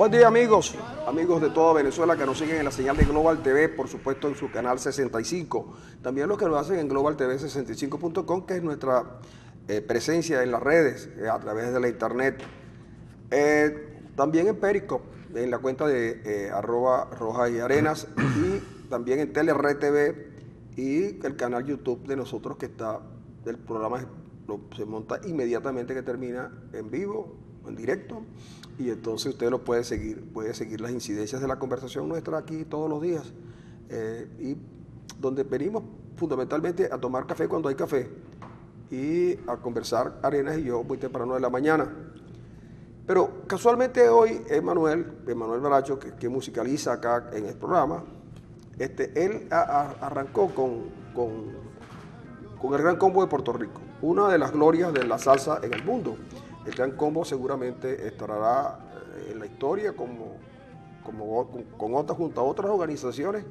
Buen día amigos de toda Venezuela que nos siguen en la señal de Global TV, por supuesto en su canal 65. También los que lo hacen en Global TV 65.com, que es nuestra presencia en las redes, a través de la internet. También en Periscope, en la cuenta de @RojasYArenas, y también en Telered TV y el canal YouTube de nosotros que está, el programa se monta inmediatamente que termina en vivo, en directo, y entonces usted lo puede seguir las incidencias de la conversación nuestra aquí todos los días, y donde venimos fundamentalmente a tomar café cuando hay café y a conversar Arenas y yo muy temprano de la mañana. Pero casualmente hoy Emanuel Baracho, que musicaliza acá en el programa, él arrancó con el Gran Combo de Puerto Rico, una de las glorias de la salsa en el mundo. El Gran Combo seguramente estará en la historia junto a otras organizaciones,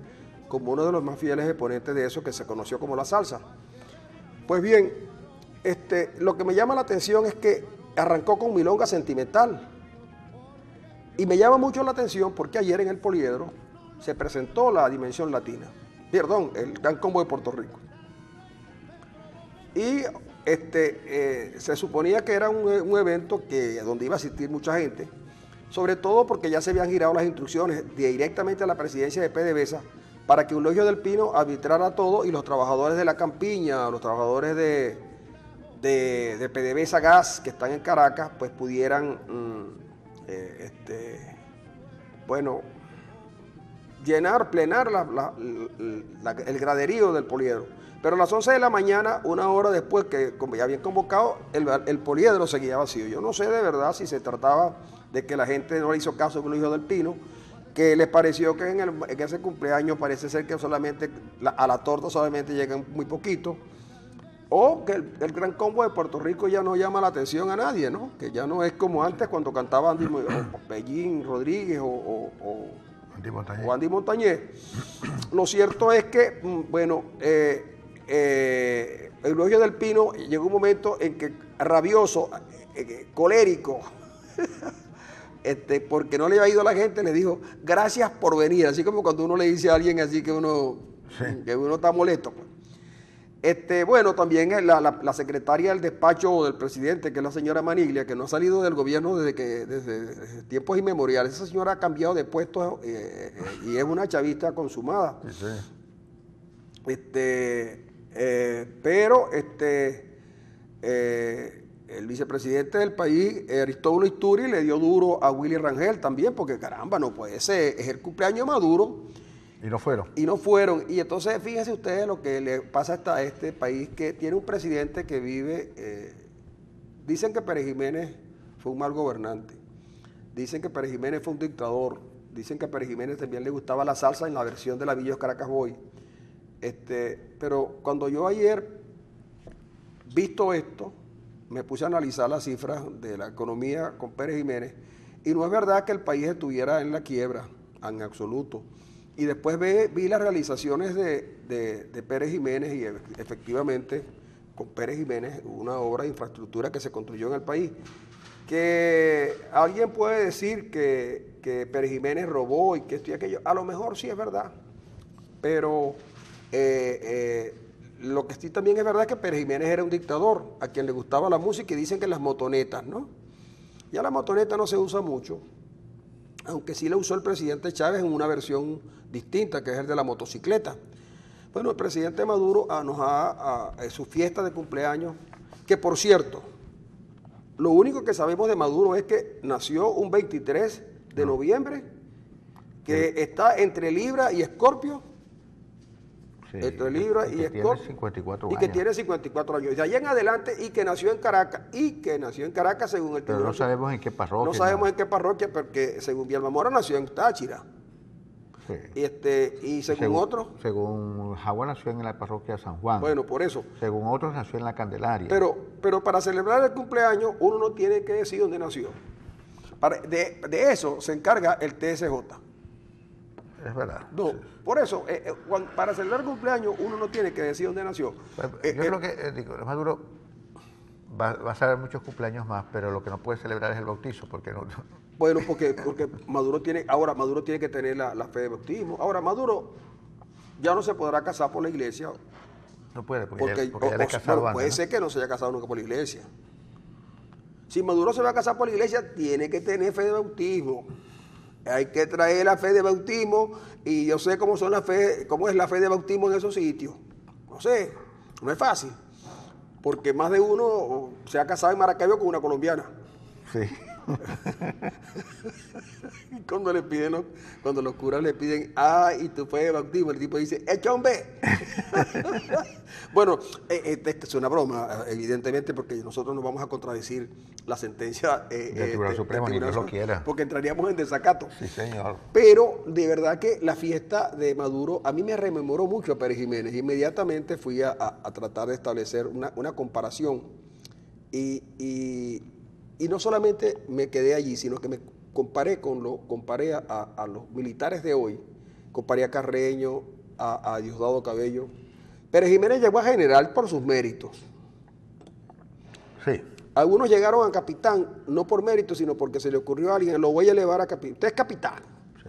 como uno de los más fieles exponentes de eso que se conoció como la salsa. Pues bien, lo que me llama la atención es que arrancó con Milonga Sentimental. Y me llama mucho la atención porque ayer en el Poliedro se presentó la Dimensión Latina, el Gran Combo de Puerto Rico. Y se suponía que era un evento donde iba a asistir mucha gente, sobre todo porque ya se habían girado las instrucciones directamente a la presidencia de PDVSA para que Eulogio del Pino arbitrara todo y los trabajadores de la campiña, los trabajadores de PDVSA Gas que están en Caracas, pues pudieran plenar el graderío del Poliedro. Pero a las 11 de la mañana, una hora después que como ya habían convocado, el Poliedro seguía vacío. Yo no sé de verdad si se trataba de que la gente no le hizo caso a Eulogio del Pino, que les pareció que en ese cumpleaños parece ser que solamente a la torta solamente llegan muy poquito, o que el Gran Combo de Puerto Rico ya no llama la atención a nadie, ¿no? Que ya no es como antes cuando cantaba Pellín Rodríguez o Andy Montañez. Lo cierto es que, Eulogio del Pino llegó un momento en que rabioso, colérico, porque no le había ido a la gente, le dijo, gracias por venir, así como cuando uno le dice a alguien así que uno está molesto. También la secretaria del despacho del presidente, que es la señora Maniglia, que no ha salido del gobierno desde tiempos inmemoriales. Esa señora ha cambiado de puesto y es una chavista consumada. Sí. El vicepresidente del país, Aristóbulo Isturi, le dio duro a Willy Rangel también, porque caramba, no puede ser, es el cumpleaños de Maduro. Y no fueron. Y entonces fíjense ustedes lo que le pasa a este país, que tiene un presidente que vive, dicen que Pérez Jiménez fue un mal gobernante, dicen que Pérez Jiménez fue un dictador, dicen que a Pérez Jiménez también le gustaba la salsa en la versión de la Villos Caracas Boy. Pero cuando yo ayer, visto esto, me puse a analizar las cifras de la economía con Pérez Jiménez, y no es verdad que el país estuviera en la quiebra, en absoluto. Y después vi las realizaciones de Pérez Jiménez, y efectivamente con Pérez Jiménez hubo una obra de infraestructura que se construyó en el país. Que alguien puede decir que Pérez Jiménez robó y que esto y aquello, a lo mejor sí es verdad, pero lo que sí también es verdad es que Pérez Jiménez era un dictador a quien le gustaba la música, y dicen que las motonetas, ¿no? Ya la motoneta no se usa mucho, aunque sí la usó el presidente Chávez en una versión distinta, que es el de la motocicleta. Bueno, el presidente Maduro su fiesta de cumpleaños, que por cierto, lo único que sabemos de Maduro es que nació un 23 de noviembre, que está entre Libra y Escorpio, entre Libra y Escorpio, 54 años. Y que tiene 54 años. De ahí en adelante, y que nació en Caracas, según el Pero no sabemos en qué parroquia. No sabemos en qué parroquia, porque según Vilma Mora nació en Táchira. Sí. Y según otros. Según Jagua nació en la parroquia de San Juan. Bueno, por eso. Según otros nació en la Candelaria. Pero para celebrar el cumpleaños, uno no tiene que decir dónde nació. De eso se encarga el TSJ. Es verdad. No, sí. Por eso, para celebrar el cumpleaños, uno no tiene que decir dónde nació. Yo creo que Maduro va a celebrar muchos cumpleaños más, pero lo que no puede celebrar es el bautizo, porque Bueno, porque Maduro tiene que tener la fe de bautismo. Ahora, Maduro ya no se podrá casar por la iglesia. No puede, porque ya le es casado antes, puede ¿no? ser que no se haya casado nunca por la iglesia. Si Maduro se va a casar por la iglesia, tiene que tener fe de bautismo. Hay que traer la fe de bautismo, y yo sé cómo es la fe de bautismo en esos sitios. No sé, no es fácil. Porque más de uno se ha casado en Maracaibo con una colombiana. Sí. Y cuando los curas le piden, y tu fe de bautismo, el tipo dice, ¡echa un B! Bueno, esta es una broma, evidentemente, porque nosotros no vamos a contradecir la sentencia del Tribunal Supremo, ni Dios lo quiera. Porque entraríamos en desacato. Sí, señor. Pero de verdad que la fiesta de Maduro a mí me rememoró mucho a Pérez Jiménez. Inmediatamente fui a tratar de establecer una comparación y no solamente me quedé allí, sino que me comparé a los militares de hoy, comparé a Carreño, a Diosdado Cabello. Pérez Jiménez llegó a general por sus méritos. Sí. Algunos llegaron a capitán, no por mérito, sino porque se le ocurrió a alguien, lo voy a elevar a capitán. Usted es capitán. Sí.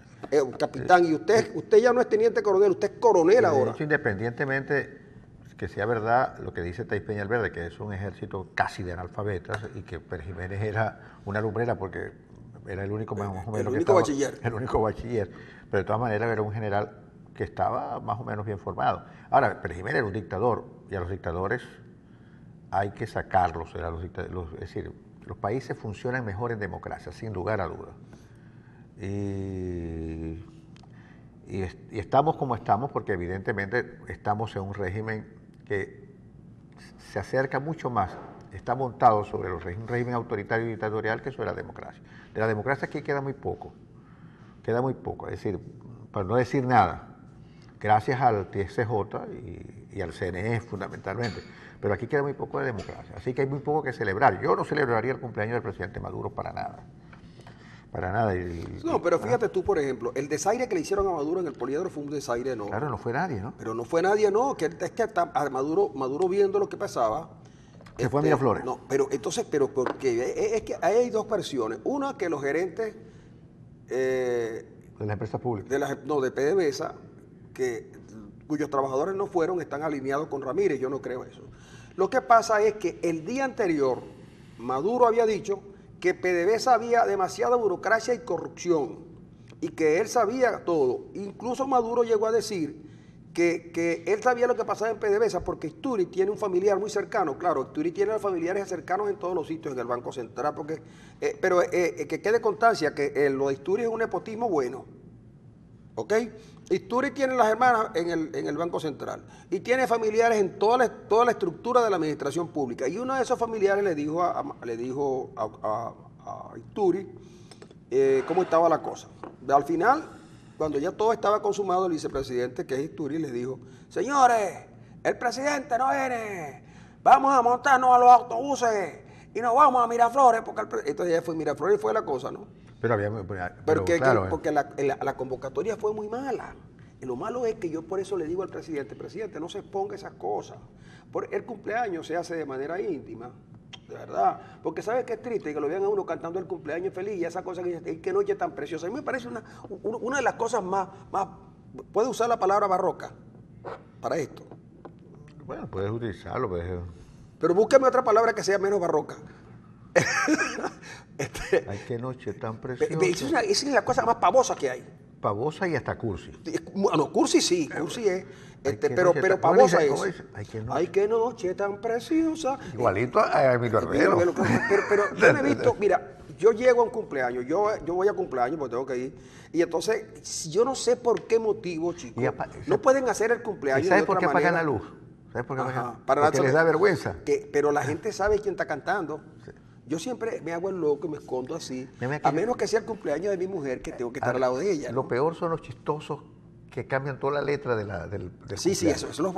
Capitán, sí. Y usted ya no es teniente coronel, usted es coronel ahora. De hecho, independientemente que sea verdad lo que dice Thais Peñalverde, que es un ejército casi de analfabetas, y que Pérez Jiménez era una lumbrera porque era el único, más o menos, bachiller. El único bachiller. Pero de todas maneras era un general que estaba más o menos bien formado. Ahora, Pérez Jiménez era un dictador, y a los dictadores hay que sacarlos. Es decir, los países funcionan mejor en democracia, sin lugar a dudas. Y estamos como estamos porque evidentemente estamos en un régimen que se acerca mucho más, está montado sobre un régimen autoritario y dictatorial que sobre la democracia. De la democracia aquí queda muy poco, es decir, para no decir nada, gracias al TSJ y al CNE fundamentalmente, pero aquí queda muy poco de democracia, así que hay muy poco que celebrar. Yo no celebraría el cumpleaños del presidente Maduro para nada. Para nada. No, pero fíjate tú, por ejemplo, el desaire que le hicieron a Maduro en el poliedro fue un desaire, ¿no? Claro, no fue nadie, ¿no? Pero no fue nadie, no, es que a Maduro viendo lo que pasaba. Se fue a Miraflores. No, pero porque es que hay dos versiones. Una, que los gerentes de las empresas públicas. De PDVSA, cuyos trabajadores no fueron, están alineados con Ramírez. Yo no creo eso. Lo que pasa es que el día anterior Maduro había dicho que PDVSA había demasiada burocracia y corrupción y que él sabía todo. Incluso Maduro llegó a decir que él sabía lo que pasaba en PDVSA porque Isturi tiene un familiar muy cercano. Claro, Isturi tiene familiares cercanos en todos los sitios, en el Banco Central, pero que quede constancia que lo de Isturi es un nepotismo bueno. ¿Ok? Isturi tiene las hermanas en el Banco Central y tiene familiares en toda la estructura de la administración pública. Y uno de esos familiares le dijo a Isturi cómo estaba la cosa. Al final, cuando ya todo estaba consumado, el vicepresidente, que es Isturi, le dijo: señores, el presidente no viene, vamos a montarnos a los autobuses y nos vamos a Miraflores, entonces ya fue Miraflores y fue la cosa, ¿no? Porque la convocatoria fue muy mala. Y lo malo es que yo por eso le digo al presidente, no se exponga esas cosas. El cumpleaños se hace de manera íntima, de verdad. Porque ¿sabes qué es triste? Que lo vean a uno cantando el cumpleaños feliz y esa cosa que dice, qué noche tan preciosa. A mí me parece una de las cosas más, puede usar la palabra barroca para esto. Bueno, puedes utilizarlo. Pero búsqueme otra palabra que sea menos barroca. Ay, qué noche tan preciosa. Esa es la cosa más pavosa que hay. Pavosa y hasta cursi. Bueno, cursi sí, cursi es. Pero pavosa es. Ay, qué noche tan preciosa. Igualito a Emilio Arbelo. Pero yo me he visto, mira, yo llego a un cumpleaños, yo voy a cumpleaños porque tengo que ir. Y entonces, yo no sé por qué motivo, chicos, no pueden hacer el cumpleaños de otra manera. ¿Sabes por qué apagan la luz? ¿Sabes por qué apagan? Porque les da vergüenza. Pero la gente sabe quién está cantando. Sí. Yo siempre me hago el loco y me escondo así, a menos que sea el cumpleaños de mi mujer, que tengo que estar al lado de ella, ¿no? Lo peor son los chistosos que cambian toda la letra del Sí, eso es lo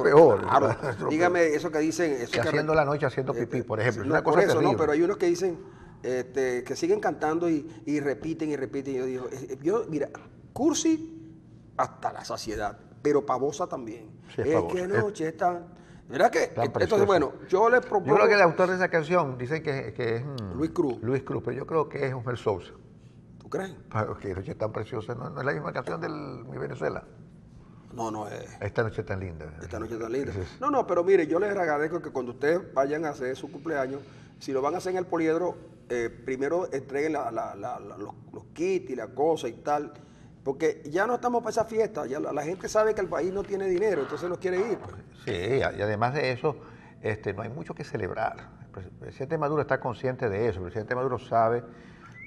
peor. Claro. Dígame eso que dicen. Eso que haciendo la noche haciendo pipí, por ejemplo. No, por eso no, pero hay unos que dicen, que siguen cantando y repiten y repiten. Yo digo, mira, cursi hasta la saciedad, pero pavosa también. Sí, es pavosa. Que noche tan... ¿Verdad que? Entonces, bueno, yo propongo... Yo creo que el autor de esa canción dice que es Luis Cruz. Pero yo creo que es Osmer Sousa. crees? Qué noche tan preciosa, ¿no? ¿No es la misma canción de Mi Venezuela? No, no es. Esta noche tan linda. Esta noche tan linda. Ese es- No, no, pero mire, yo les agradezco que cuando ustedes vayan a hacer su cumpleaños, si lo van a hacer en el poliedro, primero entreguen los kits y la cosa y tal, porque ya no estamos para esa fiesta, ya la gente sabe que el país no tiene dinero, entonces no quiere ir. Pues. Sí, y además de eso, no hay mucho que celebrar. El presidente Maduro está consciente de eso. El presidente Maduro sabe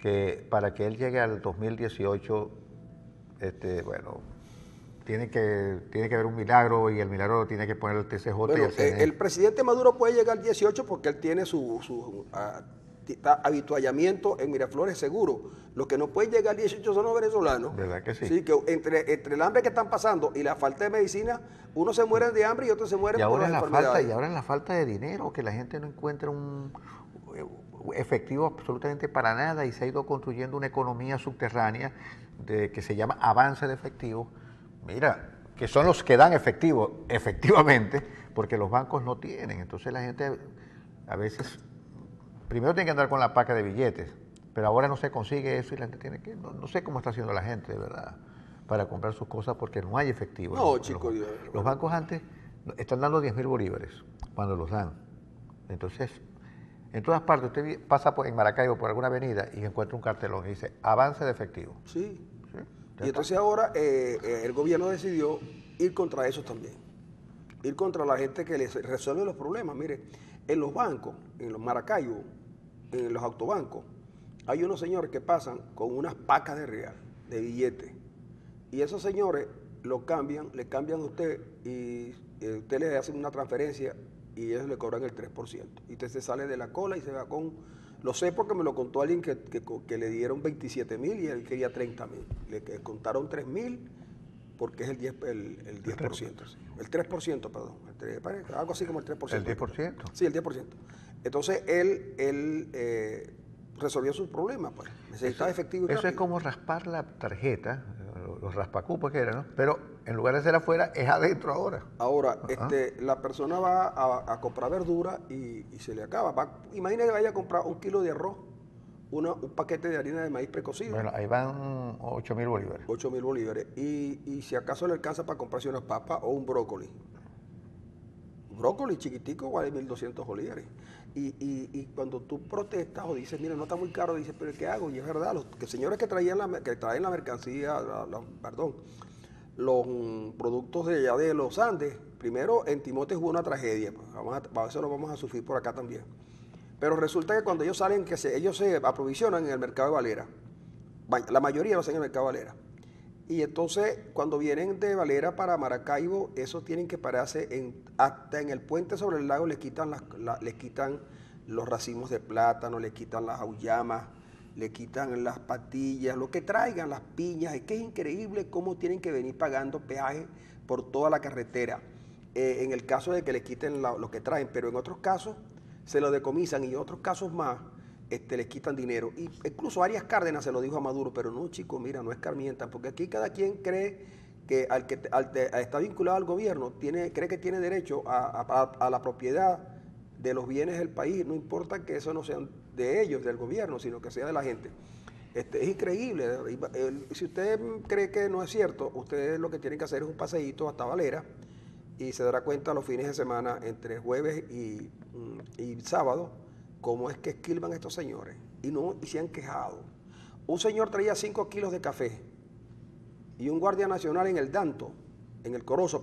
que para que él llegue al 2018, bueno, tiene que haber un milagro y el milagro lo tiene que poner el TCJ y Bueno, el CNE. el presidente Maduro puede llegar al 18 porque él tiene su habituallamiento en Miraflores seguro. Los que no pueden llegar al 18 son los venezolanos. ¿Verdad que sí? Sí, que entre el hambre que están pasando y la falta de medicina, unos se mueren de hambre y otros se mueren por las enfermedades. Y ahora es la falta de dinero, que la gente no encuentra un efectivo absolutamente para nada y se ha ido construyendo una economía subterránea que se llama avance de efectivo. Mira, que son los que dan efectivo, efectivamente, porque los bancos no tienen. Entonces la gente a veces, primero tiene que andar con la paca de billetes, pero ahora no se consigue eso y la gente tiene que, no sé cómo está haciendo la gente, de verdad, para comprar sus cosas porque no hay efectivo. No, chicos. Los bancos antes están dando 10.000 bolívares cuando los dan. Entonces, en todas partes, usted pasa en Maracaibo por alguna avenida y encuentra un cartelón y dice, avance de efectivo. Sí. ¿Sí? Y entonces ahora el gobierno decidió ir contra eso también. Ir contra la gente que les resuelve los problemas. Mire, en los bancos, en los Maracaibo, en los autobancos, hay unos señores que pasan con unas pacas de real, de billetes. Y esos señores lo cambian, le cambian a usted y usted le hace una transferencia y ellos le cobran el 3%. Y usted se sale de la cola y se va con... Lo sé porque me lo contó alguien que le dieron 27.000 y él quería 30.000. Le contaron 3.000 porque es el 10%. Sí. El 3%, perdón. Algo así como el 3%. ¿El 10%? Sí, el 10%. Entonces él resolvió sus problemas, pues. Necesitaba efectivo y Eso rápido. es como raspar la tarjeta, los raspacupos que eran, ¿no? Pero en lugar de ser afuera, es adentro ahora. Ahora, la persona va a comprar verdura y se le acaba. Imagina que vaya a comprar 1 kilo de arroz, un paquete de harina de maíz precocido. Bueno, ahí van 8.000 bolívares. 8.000 bolívares. Y si acaso le alcanza para comprarse unas papas o un brócoli. Un brócoli chiquitico vale 1.200 bolívares. Y cuando tú protestas o dices, mira, no está muy caro, dices, pero ¿qué hago? Y es verdad, los señores que traen la mercancía, los productos de allá de los Andes, primero en Timote hubo una tragedia, pues, eso lo vamos a sufrir por acá también. Pero resulta que cuando ellos salen, ellos se aprovisionan en el mercado de Valera, la mayoría lo hacen en el mercado de Valera. Y entonces cuando vienen de Valera para Maracaibo, esos tienen que pararse hasta en el puente sobre el lago, les quitan los racimos de plátano, les quitan las auyamas, le quitan las patillas, lo que traigan, las piñas. Es que es increíble cómo tienen que venir pagando peaje por toda la carretera. En el caso de que les quiten lo que traen, pero en otros casos se lo decomisan y en otros casos más les quitan dinero. Y incluso Arias Cárdenas se lo dijo a Maduro, pero no, chicos, mira, no escarmientan, porque aquí cada quien cree que está vinculado al gobierno, cree que tiene derecho a la propiedad de los bienes del país, no importa que eso no sean de ellos, del gobierno, sino que sea de la gente. Es increíble. Si usted cree que no es cierto, ustedes lo que tienen que hacer es un paseíto hasta Valera y se dará cuenta los fines de semana, entre jueves y sábado, cómo es que esquilman estos señores. Y se han quejado. Un señor traía 5 kilos de café y un guardia nacional en el Corozo,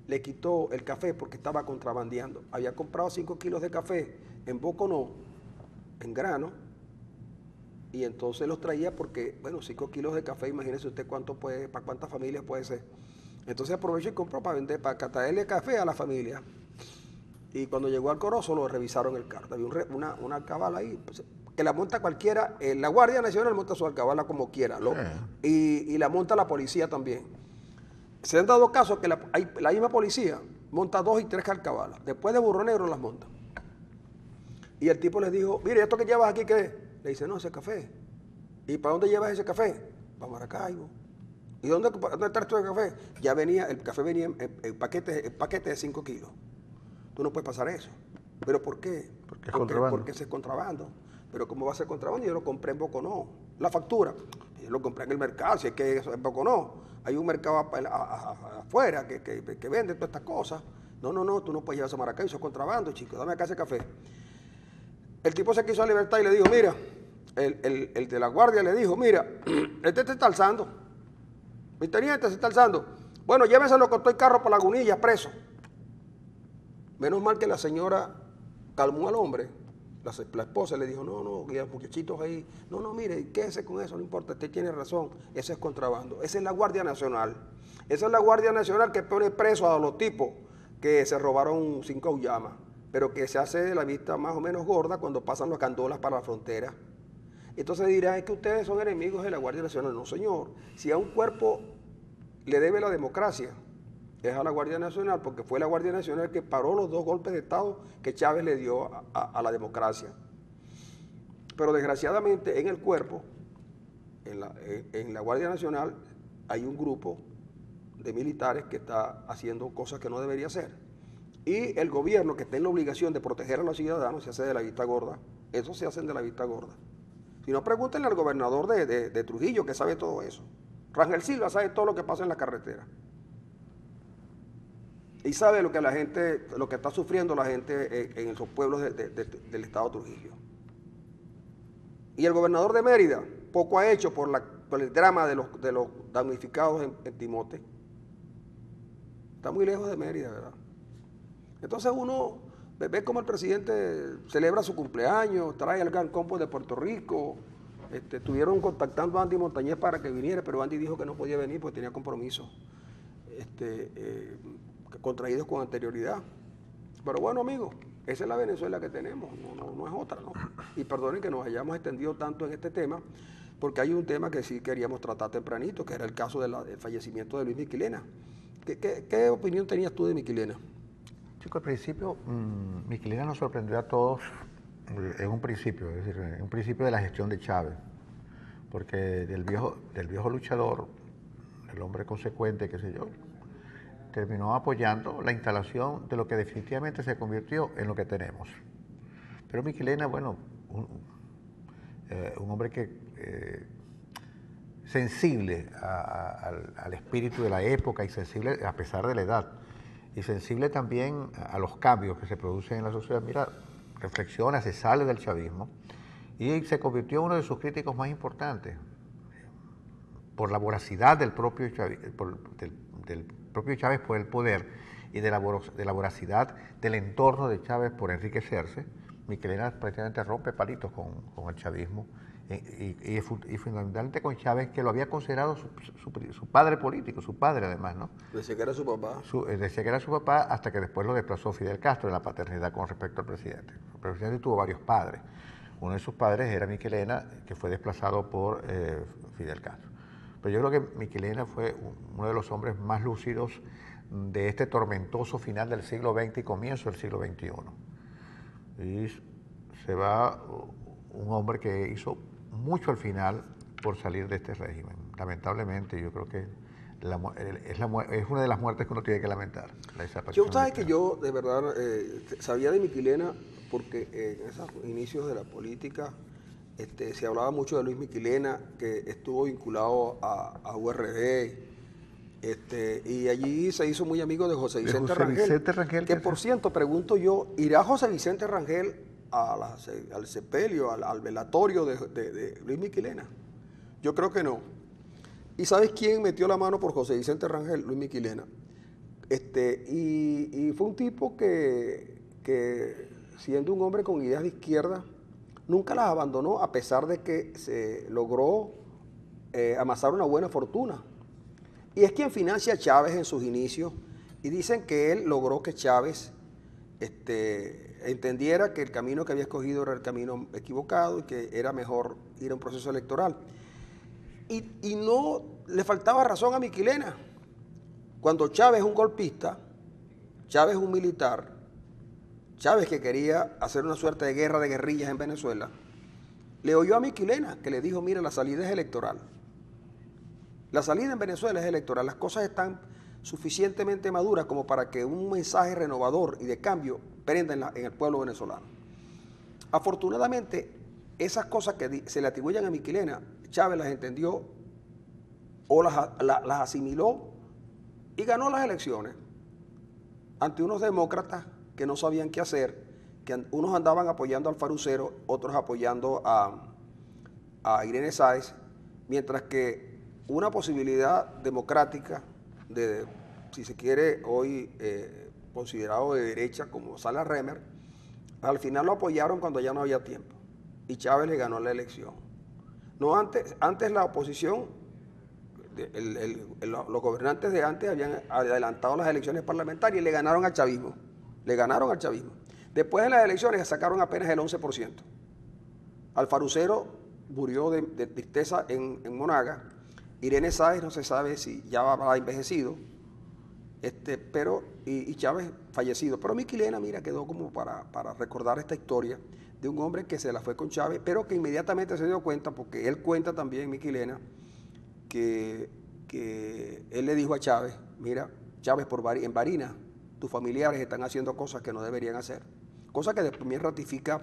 le quitó el café porque estaba contrabandeando. Había comprado 5 kilos de café en Boconó, en grano, y entonces los traía porque, bueno, 5 kilos de café, imagínese usted para cuántas familias puede ser. Entonces aprovechó y compró para vender, para traerle café a la familia. Y cuando llegó al Corozo lo revisaron el carro. Había una alcabala ahí, pues, que la monta cualquiera, la Guardia Nacional monta su alcabala como quiera, y la monta la policía también. Se han dado casos que la misma policía monta 2 y 3 alcabalas. Después de Burro Negro las monta. Y el tipo les dijo, mire, ¿esto que llevas aquí qué es? Le dice, no, ese es café. ¿Y para dónde llevas ese café? Para Maracaibo. ¿Y dónde está esto de café? Ya venía, el café venía en paquete de 5 kilos. Tú no puedes pasar eso. ¿Pero por qué? Porque es contrabando. Porque es contrabando. Pero ¿cómo va a ser contrabando? Yo lo compré en Boconó. La factura, yo lo compré en el mercado, si es que eso es en Boconó. Hay un mercado afuera que vende todas estas cosas. No, tú no puedes llevar eso a Maracay, eso es contrabando, chico, dame acá ese café. El tipo se quiso a libertad y le dijo, mira, el de la guardia le dijo, mira, este te está alzando, mi teniente se está alzando. Bueno, lléveselo con todo el carro por Lagunilla, preso. Menos mal que la señora calmó al hombre. La esposa le dijo, no, y los muchachitos ahí, no, mire, quédese con eso, no importa, usted tiene razón, ese es contrabando. Esa es la Guardia Nacional. Esa es la Guardia Nacional que pone preso a los tipos que se robaron 5 auyamas, pero que se hace la vista más o menos gorda cuando pasan las candolas para la frontera. Entonces dirán, es que ustedes son enemigos de la Guardia Nacional. No, señor, si a un cuerpo le debe la democracia, es a la Guardia Nacional, porque fue la Guardia Nacional que paró los 2 golpes de Estado que Chávez le dio a la democracia. Pero desgraciadamente en el cuerpo, en la Guardia Nacional, hay un grupo de militares que está haciendo cosas que no debería hacer. Y el gobierno, que está en la obligación de proteger a los ciudadanos, se hace de la vista gorda. Eso se hacen de la vista gorda. Si no, pregúntenle al gobernador de Trujillo, que sabe todo eso. Rangel Silva sabe todo lo que pasa en la carretera. Y sabe lo que la gente, lo que está sufriendo la gente en esos pueblos del estado de Trujillo. Y el gobernador de Mérida poco ha hecho por el drama de los damnificados en Timote. Está muy lejos de Mérida, ¿verdad? Entonces uno ve como el presidente celebra su cumpleaños, trae al Gran Combo de Puerto Rico. Estuvieron contactando a Andy Montañez para que viniera, pero Andy dijo que no podía venir porque tenía compromisos contraídos con anterioridad. Pero bueno, amigos, esa es la Venezuela que tenemos, no es otra, ¿no? Y perdonen que nos hayamos extendido tanto en este tema, porque hay un tema que sí queríamos tratar tempranito, que era el caso del fallecimiento de Luis Miquilena. ¿Qué opinión tenías tú de Miquilena? Chico, al principio, Miquilena nos sorprendió a todos en un principio, es decir, en un principio de la gestión de Chávez, porque del viejo luchador, el hombre consecuente, qué sé yo, terminó apoyando la instalación de lo que definitivamente se convirtió en lo que tenemos. Pero Miquilena, bueno, un hombre que sensible al espíritu de la época y sensible a pesar de la edad, y sensible también a los cambios que se producen en la sociedad. Mira, reflexiona, se sale del chavismo y se convirtió en uno de sus críticos más importantes por la voracidad del propio Chávez por el poder y de la voracidad del entorno de Chávez por enriquecerse. Miquilena prácticamente rompe palitos con el chavismo y fundamentalmente con Chávez, que lo había considerado su padre político, su padre además, ¿no? Decía que era su papá. Decía que era su papá hasta que después lo desplazó Fidel Castro en la paternidad con respecto al presidente. El presidente tuvo varios padres. Uno de sus padres era Miquilena, que fue desplazado por Fidel Castro. Pero yo creo que Miquilena fue uno de los hombres más lúcidos de este tormentoso final del siglo XX y comienzo del siglo XXI. Y se va un hombre que hizo mucho al final por salir de este régimen. Lamentablemente, yo creo que es una de las muertes que uno tiene que lamentar. Yo sabes que yo de verdad sabía de Miquilena porque en esos inicios de la política se hablaba mucho de Luis Miquilena, que estuvo vinculado a URD, y allí se hizo muy amigo de José Vicente Rangel, que por cierto, pregunto yo, ¿irá José Vicente Rangel al sepelio, al velatorio de Luis Miquilena? Yo creo que no. ¿Y sabes quién metió la mano por José Vicente Rangel? Luis Miquilena. Y fue un tipo que siendo un hombre con ideas de izquierda, nunca las abandonó, a pesar de que se logró amasar una buena fortuna. Y es quien financia a Chávez en sus inicios, y dicen que él logró que Chávez entendiera que el camino que había escogido era el camino equivocado y que era mejor ir a un proceso electoral. Y no le faltaba razón a Miquilena. Cuando Chávez es un golpista, Chávez es un militar, Chávez, que quería hacer una suerte de guerra de guerrillas en Venezuela, le oyó a Miquilena, que le dijo, mira, la salida es electoral. La salida en Venezuela es electoral. Las cosas están suficientemente maduras como para que un mensaje renovador y de cambio prenda en el pueblo venezolano. Afortunadamente, esas cosas que se le atribuyen a Miquelena, Chávez las entendió o las asimiló y ganó las elecciones ante unos demócratas que no sabían qué hacer, que unos andaban apoyando al Farucero, otros apoyando a Irene Sáez, mientras que una posibilidad democrática de, si se quiere, hoy considerado de derecha como Sala Remer, al final lo apoyaron cuando ya no había tiempo y Chávez le ganó la elección. No antes la oposición, los gobernantes de antes habían adelantado las elecciones parlamentarias y le ganaron al chavismo. Después de las elecciones sacaron apenas el 11%. Alfarucero murió de tristeza en Monaga. Irene Sáez no se sabe si ya ha envejecido, y Chávez fallecido. Pero Miquelena, mira, quedó como para recordar esta historia de un hombre que se la fue con Chávez, pero que inmediatamente se dio cuenta, porque él cuenta también, Miquelena, que él le dijo a Chávez, mira, Chávez, en Barinas, tus familiares están haciendo cosas que no deberían hacer. Cosa que también ratifica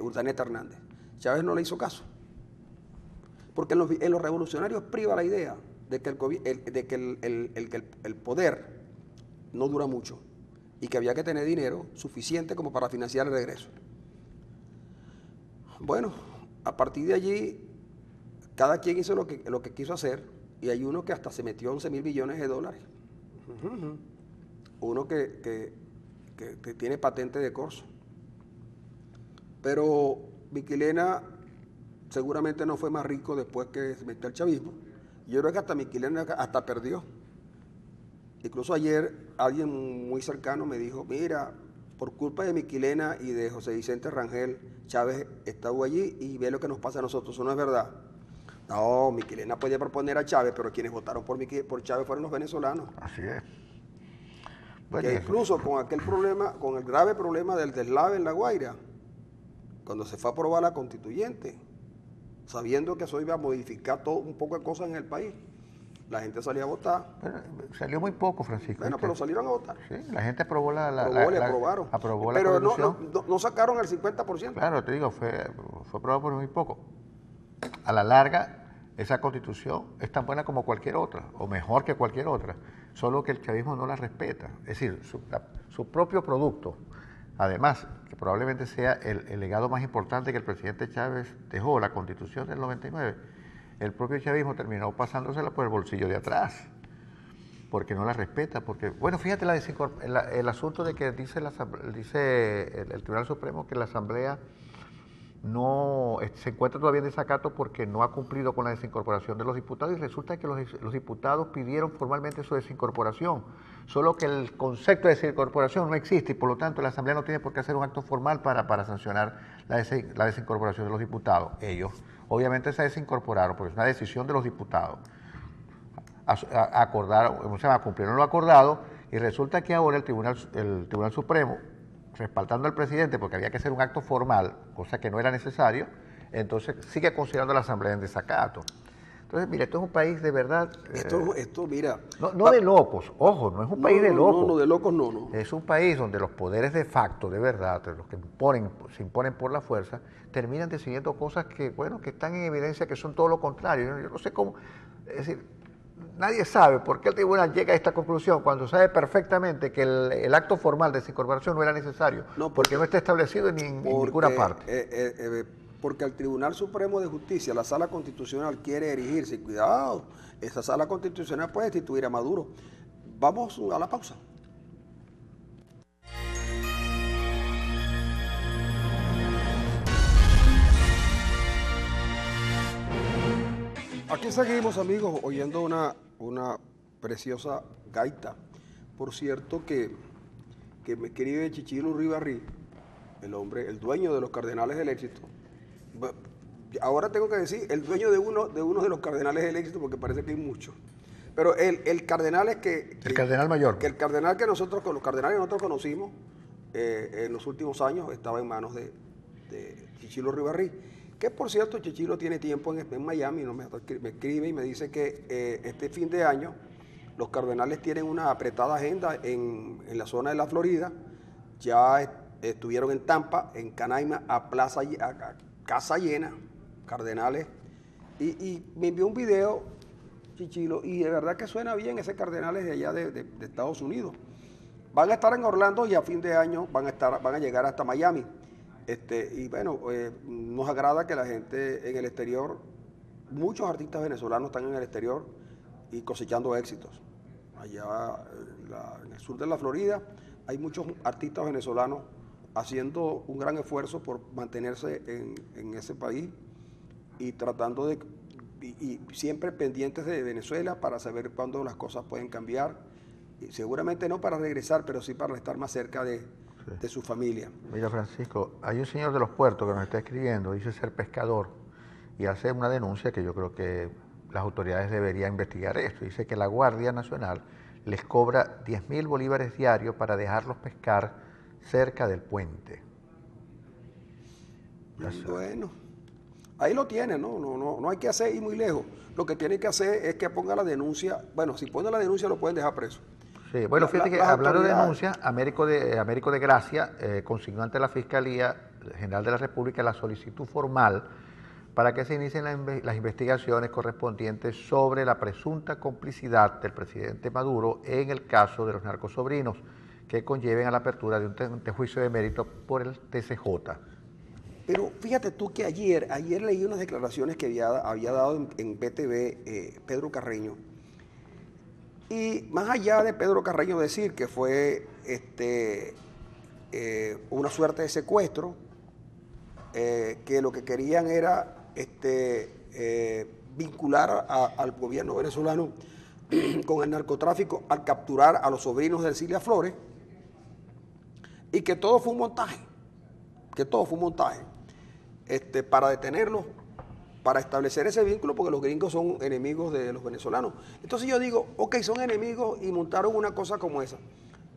Urdaneta Hernández. Chávez no le hizo caso. Porque en los revolucionarios priva la idea de que el poder no dura mucho y que había que tener dinero suficiente como para financiar el regreso. Bueno, a partir de allí, cada quien hizo lo que quiso hacer, y hay uno que hasta se metió 11.000 millones de dólares. Uno que tiene patente de corso. Pero Miquelena seguramente no fue más rico después que se metió al chavismo. Yo creo que hasta Miquelena hasta perdió. Incluso ayer alguien muy cercano me dijo, mira, por culpa de Miquelena y de José Vicente Rangel, Chávez estuvo allí y ve lo que nos pasa a nosotros. Eso no es verdad. No, Miquelena podía proponer a Chávez, pero quienes votaron por Chávez fueron los venezolanos. Así es. Bueno, que incluso con aquel problema, con el grave problema del deslave en La Guaira, cuando se fue a aprobar la constituyente, sabiendo que eso iba a modificar todo un poco de cosas en el país, la gente salía a votar. Pero salió muy poco, Francisco. Bueno, pero salieron a votar. Sí, la gente aprobó aprobaron. Aprobó pero la constitución. no sacaron el 50%. Claro, te digo, fue aprobado por muy poco. A la larga, esa constitución es tan buena como cualquier otra, o mejor que cualquier otra, solo que el chavismo no la respeta. Es decir, su propio producto, además, que probablemente sea el legado más importante que el presidente Chávez dejó, la constitución del 99, el propio chavismo terminó pasándosela por el bolsillo de atrás, porque no la respeta, porque, bueno, fíjate el asunto de que dice el Tribunal Supremo que la Asamblea no se encuentra todavía en desacato porque no ha cumplido con la desincorporación de los diputados, y resulta que los diputados pidieron formalmente su desincorporación, solo que el concepto de desincorporación no existe y por lo tanto la Asamblea no tiene por qué hacer un acto formal para sancionar la desincorporación de los diputados. Ellos obviamente se desincorporaron porque es una decisión de los diputados. Cumplieron lo acordado y resulta que ahora el Tribunal Supremo, respaldando al presidente porque había que hacer un acto formal, cosa que no era necesario, entonces sigue considerando a la Asamblea en desacato. Entonces, mira, esto es un país de verdad... Esto mira... No de locos, ojo, no es un país de locos. No, de locos no. Es un país donde los poderes de facto, de verdad, los que se imponen por la fuerza, terminan decidiendo cosas que, bueno, que están en evidencia que son todo lo contrario. Yo no sé cómo... Es decir, nadie sabe por qué el tribunal llega a esta conclusión cuando sabe perfectamente que el acto formal de desincorporación no era necesario, porque no está establecido en ninguna parte. Porque el Tribunal Supremo de Justicia, la Sala Constitucional, quiere erigirse. Y cuidado, esa Sala Constitucional puede destituir a Maduro. Vamos a la pausa. Aquí seguimos, amigos, oyendo una preciosa gaita. Por cierto que me escribe Chichilo Ribarrí, el dueño de los Cardenales del Éxito. Ahora tengo que decir, el dueño de uno de los Cardenales del Éxito, porque parece que hay muchos. Pero el cardenal es el cardenal mayor. Que el cardenal que los cardenales que nosotros conocimos en los últimos años estaba en manos de Chichilo Ribarrí. Que por cierto, Chichilo tiene tiempo en Miami, me escribe y me dice que este fin de año los Cardenales tienen una apretada agenda en la zona de la Florida. Ya estuvieron en Tampa, en Canaima, casa llena, cardenales, y me envió un video, Chichilo, y de verdad que suena bien ese cardenales de allá de Estados Unidos. Van a estar en Orlando y a fin de año van a llegar hasta Miami. Y bueno, nos agrada que la gente en el exterior, muchos artistas venezolanos están en el exterior y cosechando éxitos. Allá en el sur de la Florida hay muchos artistas venezolanos haciendo un gran esfuerzo por mantenerse en ese país y tratando y siempre pendientes de Venezuela para saber cuándo las cosas pueden cambiar. Y seguramente no para regresar, pero sí para estar más cerca de su familia. Mira, Francisco, hay un señor de los puertos que nos está escribiendo, dice ser pescador y hace una denuncia que yo creo que las autoridades deberían investigar esto. Dice que la Guardia Nacional les cobra 10.000 bolívares diarios para dejarlos pescar cerca del puente. Bueno, ahí lo tiene, no hay que hacer ir muy lejos. Lo que tiene que hacer es que ponga la denuncia. Bueno, si pone la denuncia lo pueden dejar preso. Sí, bueno, fíjate que hablando de denuncia, Américo de Gracia consignó ante la Fiscalía General de la República la solicitud formal para que se inicien las investigaciones correspondientes sobre la presunta complicidad del presidente Maduro en el caso de los narcosobrinos que conlleven a la apertura de un juicio de mérito por el TCJ. Pero fíjate tú que ayer leí unas declaraciones que había dado en BTV Pedro Carreño. Y más allá de Pedro Carreño decir que fue una suerte de secuestro, que lo que querían era vincular al gobierno venezolano con el narcotráfico al capturar a los sobrinos de Cilia Flores, y que todo fue un montaje, para detenerlos, para establecer ese vínculo, porque los gringos son enemigos de los venezolanos. Entonces yo digo, ok, son enemigos y montaron una cosa como esa,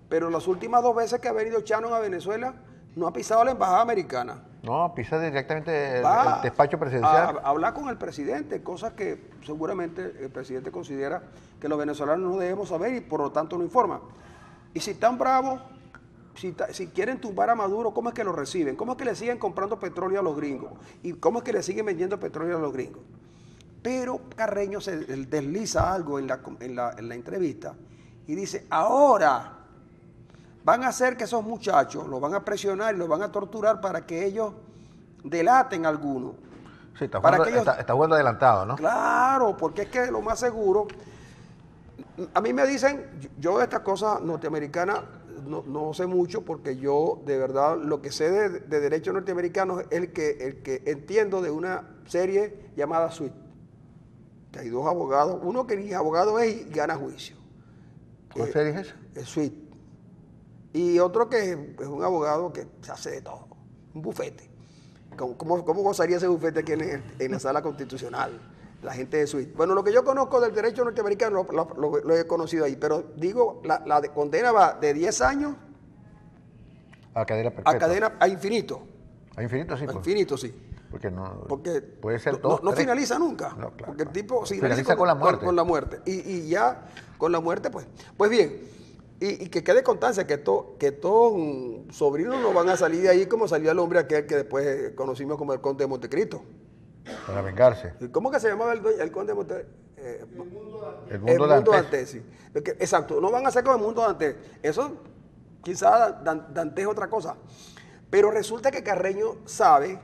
pero las últimas 2 veces que ha venido Shannon a Venezuela, no ha pisado la embajada americana. No, pisa directamente el despacho presidencial. A hablar con el presidente, cosas que seguramente el presidente considera que los venezolanos no debemos saber y por lo tanto no informan. Y si están bravos, si quieren tumbar a Maduro, ¿cómo es que lo reciben? ¿Cómo es que le siguen comprando petróleo a los gringos? ¿Y cómo es que le siguen vendiendo petróleo a los gringos? Pero Carreño se desliza algo en la entrevista y dice, ahora van a hacer que esos muchachos los van a presionar y los van a torturar para que ellos delaten a alguno. Sí, está jugando adelantado, ¿no? Claro, porque es que lo más seguro, a mí me dicen, yo de estas cosas norteamericanas no sé mucho, porque yo de verdad lo que sé de derecho norteamericano es el que entiendo de una serie llamada Sweet, que hay 2 abogados, uno que ni abogado es y gana juicio. ¿Cuál serie es esa? Es Sweet. Y otro que es un abogado que se hace de todo, un bufete. ¿Cómo gozaría ese bufete aquí en la sala constitucional? La gente de Sweet. Bueno, lo que yo conozco del derecho norteamericano lo he conocido ahí, pero digo, la condena va de 10 años a cadena perpetua. A infinito. A infinito, sí. A infinito, sí. Porque puede ser 2, no finaliza nunca. No, claro. Porque el tipo finaliza con la muerte. Con la muerte. Y ya con la muerte, pues bien, y que quede constancia que estos sobrinos no van a salir de ahí como salió el hombre aquel que después conocimos como el conde de Montecristo. Para vengarse. ¿Cómo que se llamaba el conde de Montecristo? El mundo Dantes, sí. Exacto, no van a ser como el mundo Dantes. Eso quizás Dantes es otra cosa. Pero resulta que Carreño sabe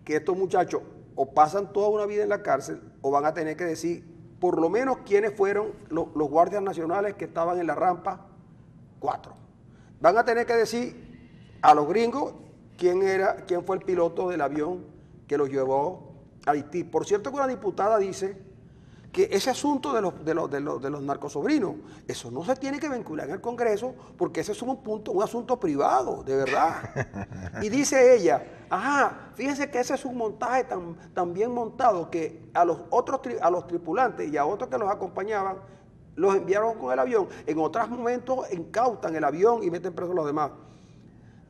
que estos muchachos o pasan toda una vida en la cárcel o van a tener que decir por lo menos quiénes fueron los guardias nacionales que estaban en la rampa 4. Van a tener que decir a los gringos quién fue el piloto del avión que los llevó a Haití. Por cierto que una diputada dice que ese asunto de los narcosobrinos, eso no se tiene que vincular en el Congreso porque ese es un asunto privado, de verdad. Y dice ella, fíjense que ese es un montaje tan bien montado que a los tripulantes y a otros que los acompañaban, los enviaron con el avión. En otros momentos incautan el avión y meten presos a los demás.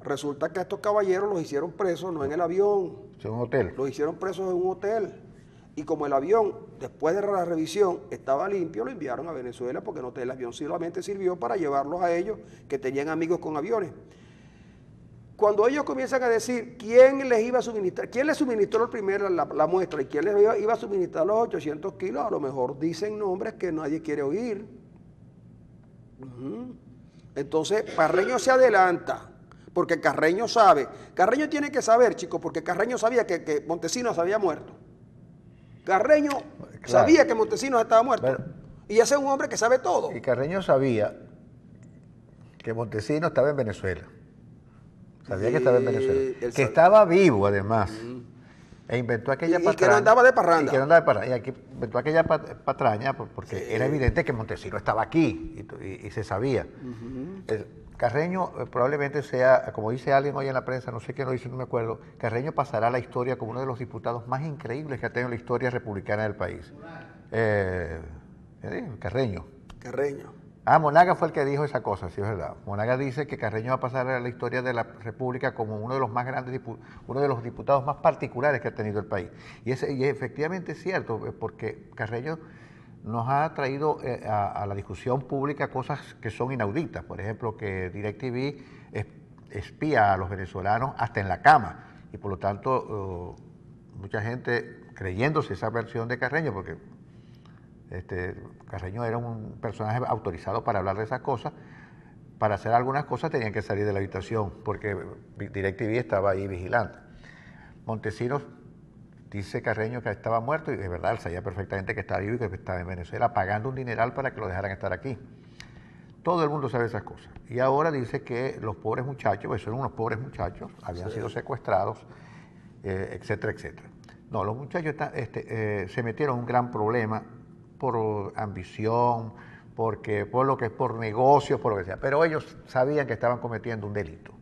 Resulta que a estos caballeros los hicieron presos, no en el avión. ¿En un hotel? Los hicieron presos en un hotel. Y como el avión, después de la revisión, estaba limpio, lo enviaron a Venezuela porque el avión solamente sirvió para llevarlos a ellos, que tenían amigos con aviones. cuando ellos comienzan a decir quién les iba a suministrar, quién les suministró primero la muestra y quién les iba a suministrar los 800 kilos, a lo mejor dicen nombres que nadie quiere oír. Entonces, Carreño se adelanta, porque Carreño sabe. Carreño tiene que saber, chicos, porque Carreño sabía que Montesinos había muerto. Carreño sabía que Montesinos estaba muerto. Bueno, y ese es un hombre que sabe todo. Y Carreño sabía que Montesinos estaba en Venezuela. Sabía que estaba en Venezuela. Que estaba vivo, además. E inventó aquella patraña. Y que no andaba de parranda. Y que no andaba de parranda. Y aquí inventó aquella patraña porque era evidente que Montesinos estaba aquí y se sabía. Carreño probablemente sea, como dice alguien hoy en la prensa, no sé quién lo dice, no me acuerdo, Carreño pasará a la historia como uno de los diputados más increíbles que ha tenido la historia republicana del país. Carreño. Monaga fue el que dijo esa cosa, sí es verdad. Monaga dice que Carreño va a pasar a la historia de la República como uno de los más grandes, uno de los diputados más particulares que ha tenido el país. Y efectivamente es cierto, porque Carreño nos ha traído a la discusión pública cosas que son inauditas. Por ejemplo, que DirecTV espía a los venezolanos hasta en la cama. Y por lo tanto, mucha gente creyéndose esa versión de Carreño, porque Carreño era un personaje autorizado para hablar de esas cosas. Para hacer algunas cosas tenían que salir de la habitación, porque DirecTV estaba ahí vigilante. Montesinos dice Carreño que estaba muerto, y de verdad él sabía perfectamente que estaba vivo y que estaba en Venezuela pagando un dineral para que lo dejaran estar aquí. Todo el mundo sabe esas cosas. Y ahora dice que los pobres muchachos, pues son unos pobres muchachos, habían sido secuestrados, etcétera, etcétera. No, los muchachos se metieron en un gran problema por ambición, por lo que es por negocios, por lo que sea. Pero ellos sabían que estaban cometiendo un delito.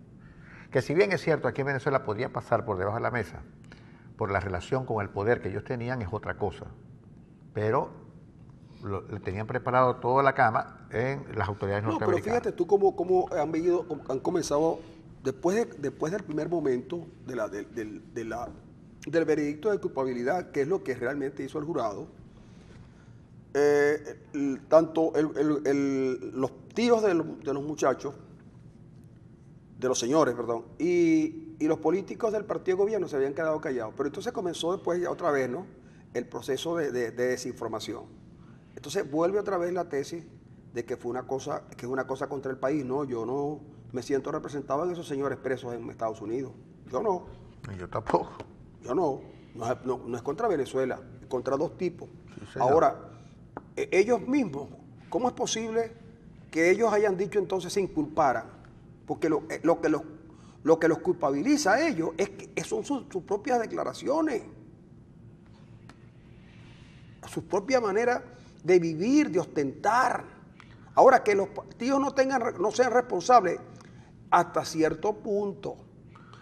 Que si bien es cierto, aquí en Venezuela podía pasar por debajo de la mesa, por la relación con el poder que ellos tenían, es otra cosa. Pero le tenían preparado toda la cama en las autoridades norteamericanas. Pero fíjate tú cómo han comenzado, después del primer momento del veredicto de culpabilidad, que es lo que realmente hizo el jurado, tanto los tíos de los muchachos, de los señores, perdón, y los políticos del partido de gobierno se habían quedado callados. Pero entonces comenzó después ya otra vez, ¿no?, el proceso de desinformación. Entonces vuelve otra vez la tesis de que fue una cosa contra el país. No, yo no me siento representado en esos señores presos en Estados Unidos. Yo no. Yo tampoco. Yo no. No es contra Venezuela, es contra dos tipos. Sí, ahora, ellos mismos, ¿cómo es posible que ellos hayan dicho entonces se inculparan? Porque lo que los culpabiliza a ellos es que son sus propias declaraciones, su propia manera de vivir, de ostentar. Ahora, que los partidos no sean responsables hasta cierto punto.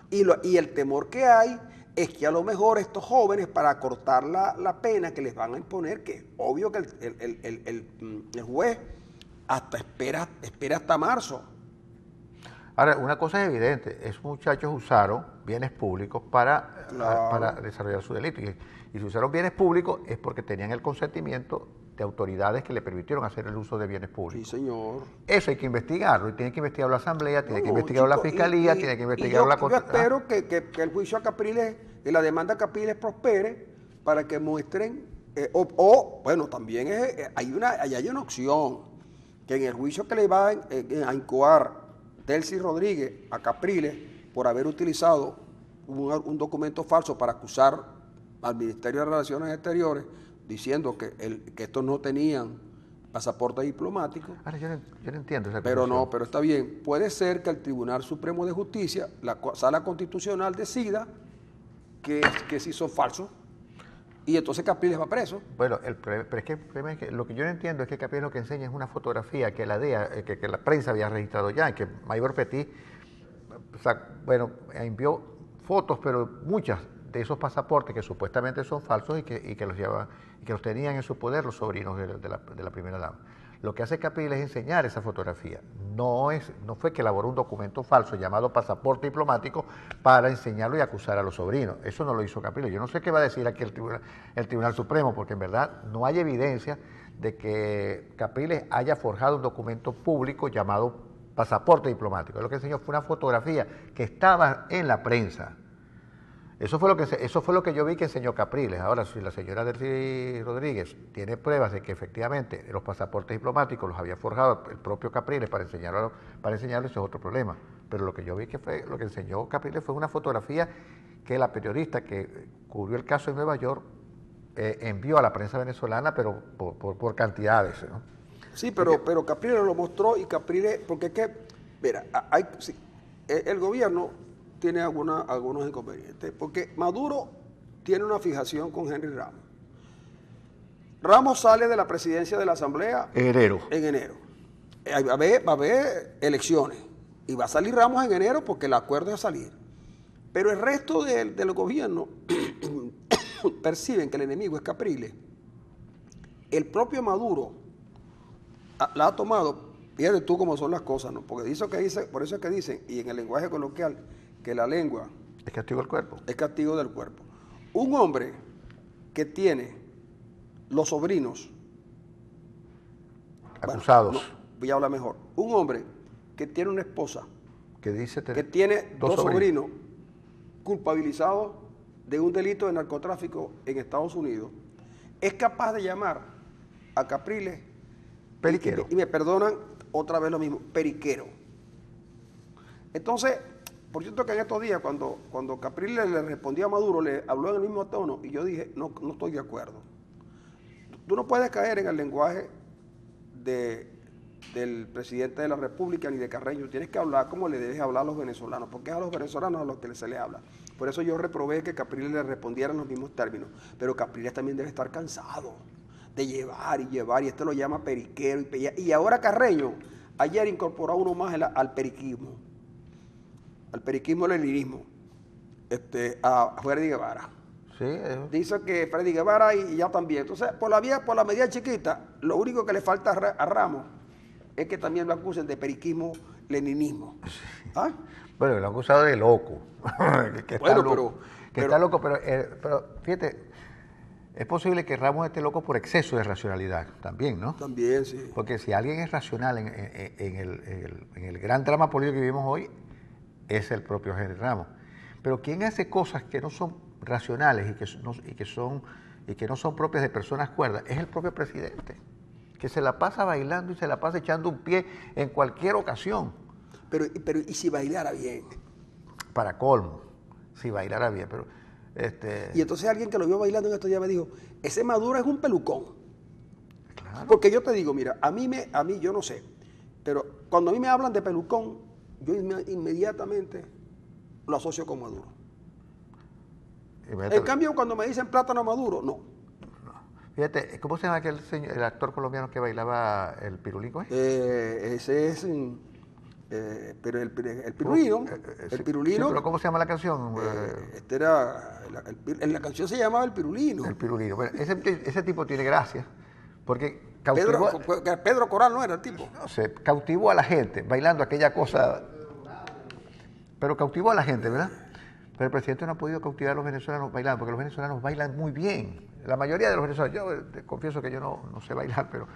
Y el temor que hay es que a lo mejor estos jóvenes, para acortar la pena que les van a imponer, que obvio que el juez espera hasta marzo. Ahora, una cosa es evidente, esos muchachos usaron bienes públicos para desarrollar su delito. Y si usaron bienes públicos es porque tenían el consentimiento de autoridades que le permitieron hacer el uso de bienes públicos. Sí, señor. Eso hay que investigarlo, y tiene que investigarlo la Asamblea, tiene que investigarlo la Fiscalía, tiene que investigarlo la Corte. Yo espero que el juicio a Capriles, y la demanda a Capriles prospere para que muestren, bueno, también hay una opción, que en el juicio que le va a incoar Delcy Rodríguez a Capriles por haber utilizado un documento falso para acusar al Ministerio de Relaciones Exteriores, diciendo que estos no tenían pasaporte diplomático. Ahora, yo no entiendo esa acusación. Pero está bien. Puede ser que el Tribunal Supremo de Justicia, la Sala Constitucional, decida que sí son falsos, y entonces Capriles va preso. Bueno, pero es que el problema es que lo que yo no entiendo es que Capriles lo que enseña es una fotografía que la DEA, que la prensa había registrado ya, que Mayor Petit, envió fotos, pero muchas de esos pasaportes que supuestamente son falsos y que los tenían en su poder los sobrinos de la primera dama. Lo que hace Capriles es enseñar esa fotografía. No fue que elaboró un documento falso llamado pasaporte diplomático para enseñarlo y acusar a los sobrinos. Eso no lo hizo Capriles. Yo no sé qué va a decir aquí el Tribunal Supremo, porque en verdad no hay evidencia de que Capriles haya forjado un documento público llamado pasaporte diplomático. Lo que enseñó fue una fotografía que estaba en la prensa. Eso fue lo que yo vi que enseñó Capriles. Ahora, si la señora Delcy Rodríguez tiene pruebas de que efectivamente los pasaportes diplomáticos los había forjado el propio Capriles para enseñarlo, eso es otro problema. Pero lo que yo vi que fue, lo que enseñó Capriles fue una fotografía que la periodista que cubrió el caso en Nueva York envió a la prensa venezolana, pero por cantidades, ¿no? Sí, pero Capriles lo mostró y Capriles, porque es que, mira, el gobierno tiene algunos inconvenientes, porque Maduro tiene una fijación con Henry Ramos. Ramos sale de la presidencia de la Asamblea en enero. Va a haber elecciones y va a salir Ramos en enero porque el acuerdo es salir. Pero el resto del gobierno perciben que el enemigo es Capriles. El propio Maduro la ha tomado, fíjate tú cómo son las cosas, ¿no? Porque por eso es que dicen, y en el lenguaje coloquial, que la lengua es castigo del cuerpo. Es castigo del cuerpo. Un hombre que tiene los sobrinos acusados. Bueno, no, voy a hablar mejor. Un hombre que tiene una esposa que tiene dos sobrinos culpabilizados de un delito de narcotráfico en Estados Unidos, es capaz de llamar a Capriles periquero. Y me perdonan otra vez lo mismo, periquero. Entonces, por cierto que en estos días, cuando Capriles le respondía a Maduro, le habló en el mismo tono, y yo dije, no estoy de acuerdo. Tú no puedes caer en el lenguaje del presidente de la República ni de Carreño. Tienes que hablar como le debes hablar a los venezolanos, porque es a los venezolanos a los que se les habla. Por eso yo reprobé que Capriles le respondiera en los mismos términos. Pero Capriles también debe estar cansado de llevar, y este lo llama periquero. Y ahora Carreño, ayer incorporó uno más al periquismo. Al periquismo leninismo, a Freddy Guevara. Sí, dice que Freddy Guevara y ya también. Entonces, por la medida chiquita, lo único que le falta a Ramos es que también lo acusen de periquismo leninismo. ¿Ah? Bueno, lo han acusado de loco. Está loco, pero fíjate, es posible que Ramos esté loco por exceso de racionalidad también, ¿no? También, sí. Porque si alguien es racional en el gran drama político que vivimos hoy, es el propio Henry Ramos. Pero quien hace cosas que no son racionales y que no son propias de personas cuerdas es el propio presidente, que se la pasa bailando y se la pasa echando un pie en cualquier ocasión. Pero ¿y si bailara bien? Para colmo, si bailara bien. Pero Y entonces alguien que lo vio bailando en estos días me dijo, ese Maduro es un pelucón. Claro. Porque yo te digo, mira, a mí yo no sé, pero cuando a mí me hablan de pelucón, yo inmediatamente lo asocio con Maduro. En cambio, cuando me dicen plátano maduro, no. Fíjate, ¿cómo se llama el actor colombiano que bailaba el pirulín? Ese es... pero el pirulino, el pirulino... Sí, pero ¿cómo se llama la canción? La canción se llamaba El Pirulino. El pirulino. Bueno, ese tipo tiene gracia, porque Pedro Coral no era el tipo. No sé, cautivó a la gente bailando aquella cosa, pero cautivó a la gente, ¿verdad? Pero el presidente no ha podido cautivar a los venezolanos bailando, porque los venezolanos bailan muy bien. La mayoría de los venezolanos, yo te confieso que yo no sé bailar, pero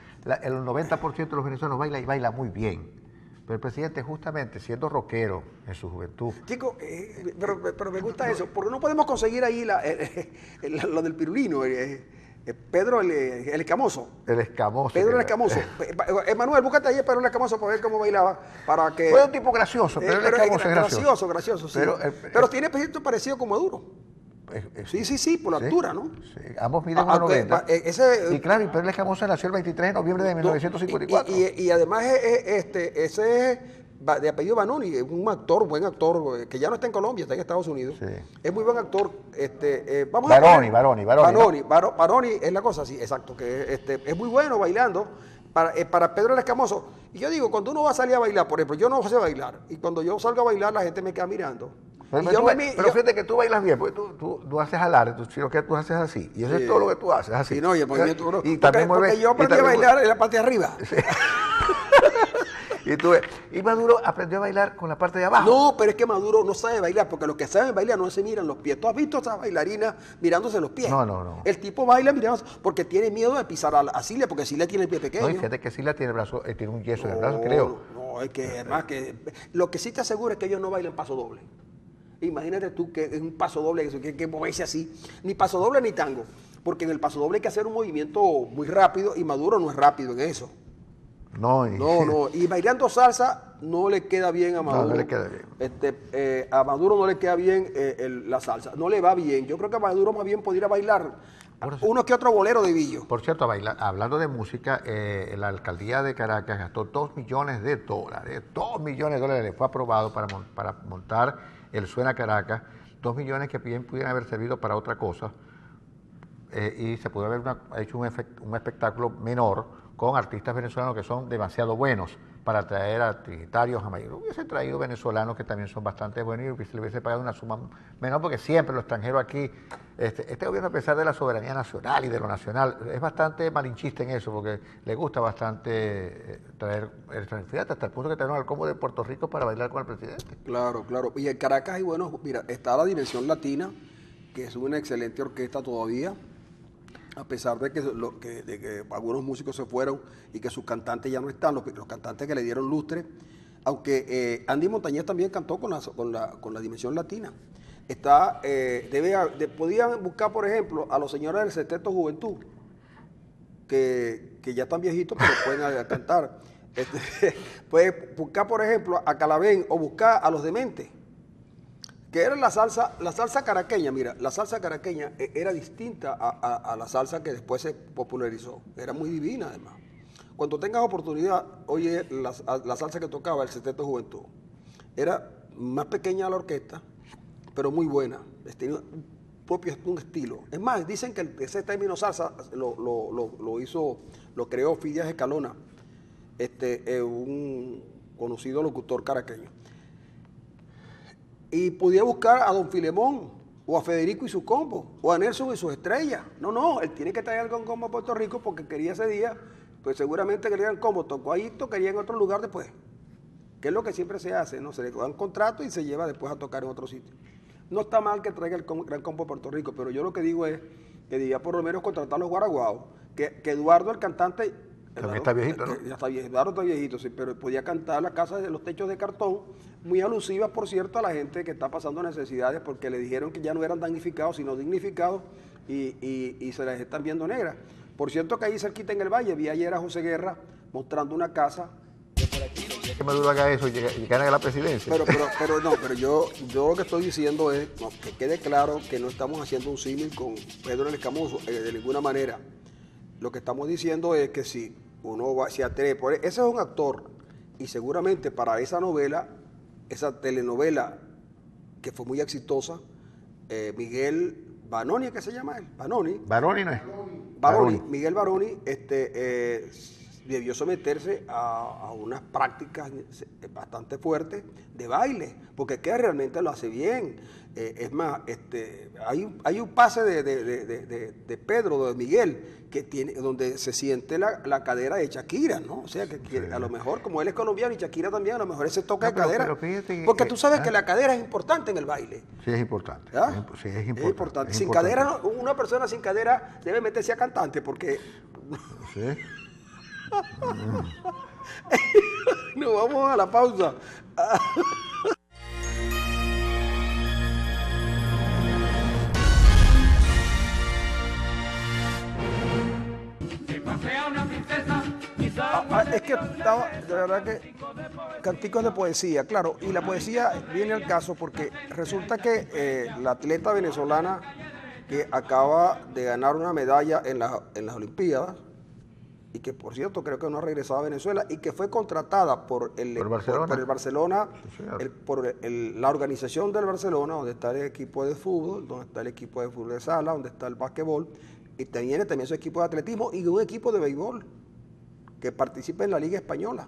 el 90% de los venezolanos baila y baila muy bien. Pero el presidente, justamente siendo rockero en su juventud. Chico, pero me gusta eso, porque no podemos conseguir ahí lo del pirulino. Pedro el Escamoso. El Escamoso. Pedro el Escamoso. Emanuel, búscate ahí a Pedro el Escamoso para ver cómo bailaba. Para que... Fue un tipo gracioso, pero el Escamoso es gracioso. Gracioso, sí. Pero tiene proyecto parecido con Maduro. Sí, por la altura, ¿no? Sí, ambos miden 1,90. Y claro, y Pedro el Escamoso nació el 23 de noviembre de 1954. Y además ese es de apellido Vanoni, es un buen actor, que ya no está en Colombia, está en Estados Unidos. Sí. Es muy buen actor. Baroni es la cosa, sí, exacto, que es muy bueno bailando para Pedro el Escamoso. Y yo digo, cuando uno va a salir a bailar, por ejemplo, yo no sé bailar, y cuando yo salgo a bailar la gente me queda mirando. Pero fíjate que tú bailas bien, porque tú haces alarde, sino que tú haces así. Y eso es todo lo que tú haces, así. Sí, no, y el movimiento uno. Y también porque yo aprendí a bailar en la parte de arriba. Sí. Y Maduro aprendió a bailar con la parte de abajo. No, pero es que Maduro no sabe bailar, porque los que saben bailar no se miran los pies. ¿Tú has visto a esas bailarinas mirándose los pies? No. El tipo baila mirándose, porque tiene miedo de pisar a Cilia, porque Cilia tiene el pie pequeño. No, y fíjate que Cilia tiene un yeso en el brazo, creo. No, No, es que además que lo que sí te aseguro es que ellos no bailan paso doble. Imagínate tú que es un paso doble, que moverse así, ni paso doble ni tango, porque en el paso doble hay que hacer un movimiento muy rápido y Maduro no es rápido en eso. No, No, y bailando salsa no le queda bien a Maduro. No le queda bien. A Maduro no le queda bien la salsa, no le va bien. Yo creo que a Maduro más bien podría bailar uno que otro bolero de Villo. Por cierto, hablando de música, la alcaldía de Caracas gastó $2 millones. $2 millones le fue aprobado para montar el Suena Caracas. 2 millones que bien pudieran haber servido para otra cosa. Y se pudo haber hecho un espectáculo menor con artistas venezolanos que son demasiado buenos para traer a trinitarios, a mayores. Hubiese traído venezolanos que también son bastante buenos y se le hubiese pagado una suma menor, porque siempre los extranjeros aquí, este gobierno, a pesar de la soberanía nacional y de lo nacional, es bastante malinchista en eso, porque le gusta bastante traer extranjeros, hasta el punto que trajeron al combo de Puerto Rico para bailar con el presidente. Claro, claro. Y en Caracas hay buenos, mira, está la Dimensión Latina, que es una excelente orquesta todavía, a pesar de que algunos músicos se fueron y que sus cantantes ya no están, los cantantes que le dieron lustre, aunque Andy Montañez también cantó con la Dimensión Latina. Podían buscar, por ejemplo, a los señores del Sexteto Juventud, que ya están viejitos, pero pueden cantar. Puede buscar, por ejemplo, a Calabén o buscar a los Dementes, que era la salsa caraqueña. Mira, la salsa caraqueña era distinta a la salsa que después se popularizó. Era muy divina, además. Cuando tengas oportunidad, oye la salsa que tocaba el Sexteto Juventud. Era más pequeña la orquesta, pero muy buena. Tenía un estilo. Es más, dicen que ese término salsa lo creó Fidias Escalona, un conocido locutor caraqueño. Y podía buscar a don Filemón, o a Federico y su combo, o a Nelson y sus estrellas. No, él tiene que traer algo combo a Puerto Rico porque quería ese día, pues seguramente querían combo, tocó ahí, tocaría en otro lugar después. Que es lo que siempre se hace, ¿no? Se le dan contrato y se lleva después a tocar en otro sitio. No está mal que traiga el gran combo a Puerto Rico, pero yo lo que digo es que debía por lo menos contratar a los guaraguaos, que Eduardo, el cantante... También está viejito, ¿no? Ya está viejito, Eduardo está viejito, sí, pero podía cantar las casas de los techos de cartón, muy alusivas, por cierto, a la gente que está pasando necesidades, porque le dijeron que ya no eran damnificados, sino dignificados, y se las están viendo negras. Por cierto que ahí cerquita en el Valle, vi ayer a José Guerra mostrando una casa. Que Maduro haga eso y gane la presidencia. Pero yo lo que estoy diciendo es que quede claro que no estamos haciendo un símil con Pedro el Escamoso, de ninguna manera. Lo que estamos diciendo es que si uno se atreve, ese es un actor, y seguramente para esa novela, esa telenovela que fue muy exitosa, Miguel Baroni, ¿qué se llama él? Baroni no es. Miguel Baroni, debió someterse a unas prácticas bastante fuertes de baile, porque que realmente lo hace bien. Es más, hay un pase de Pedro, de Miguel, que tiene, donde se siente la cadera de Shakira, ¿no? O sea, que sí. A lo mejor, como él es colombiano y Shakira también, a lo mejor ese toca de cadera. Porque tú sabes que la cadera es importante en el baile. Sí, es importante. ¿Ah? Sí, es importante. Es importante. Sin cadera, una persona sin cadera debe meterse a cantante, porque... Sí. Nos vamos a la pausa. Es que estaba, de verdad que canticos de poesía, claro, y la poesía viene al caso porque resulta que la atleta venezolana que acaba de ganar una medalla en las Olimpiadas, y que por cierto creo que no ha regresado a Venezuela, y que fue contratada por el Barcelona, la organización del Barcelona, donde está el equipo de fútbol, donde está el equipo de fútbol de sala, donde está el básquetbol, y tiene también su equipo de atletismo y un equipo de béisbol que participa en la Liga Española.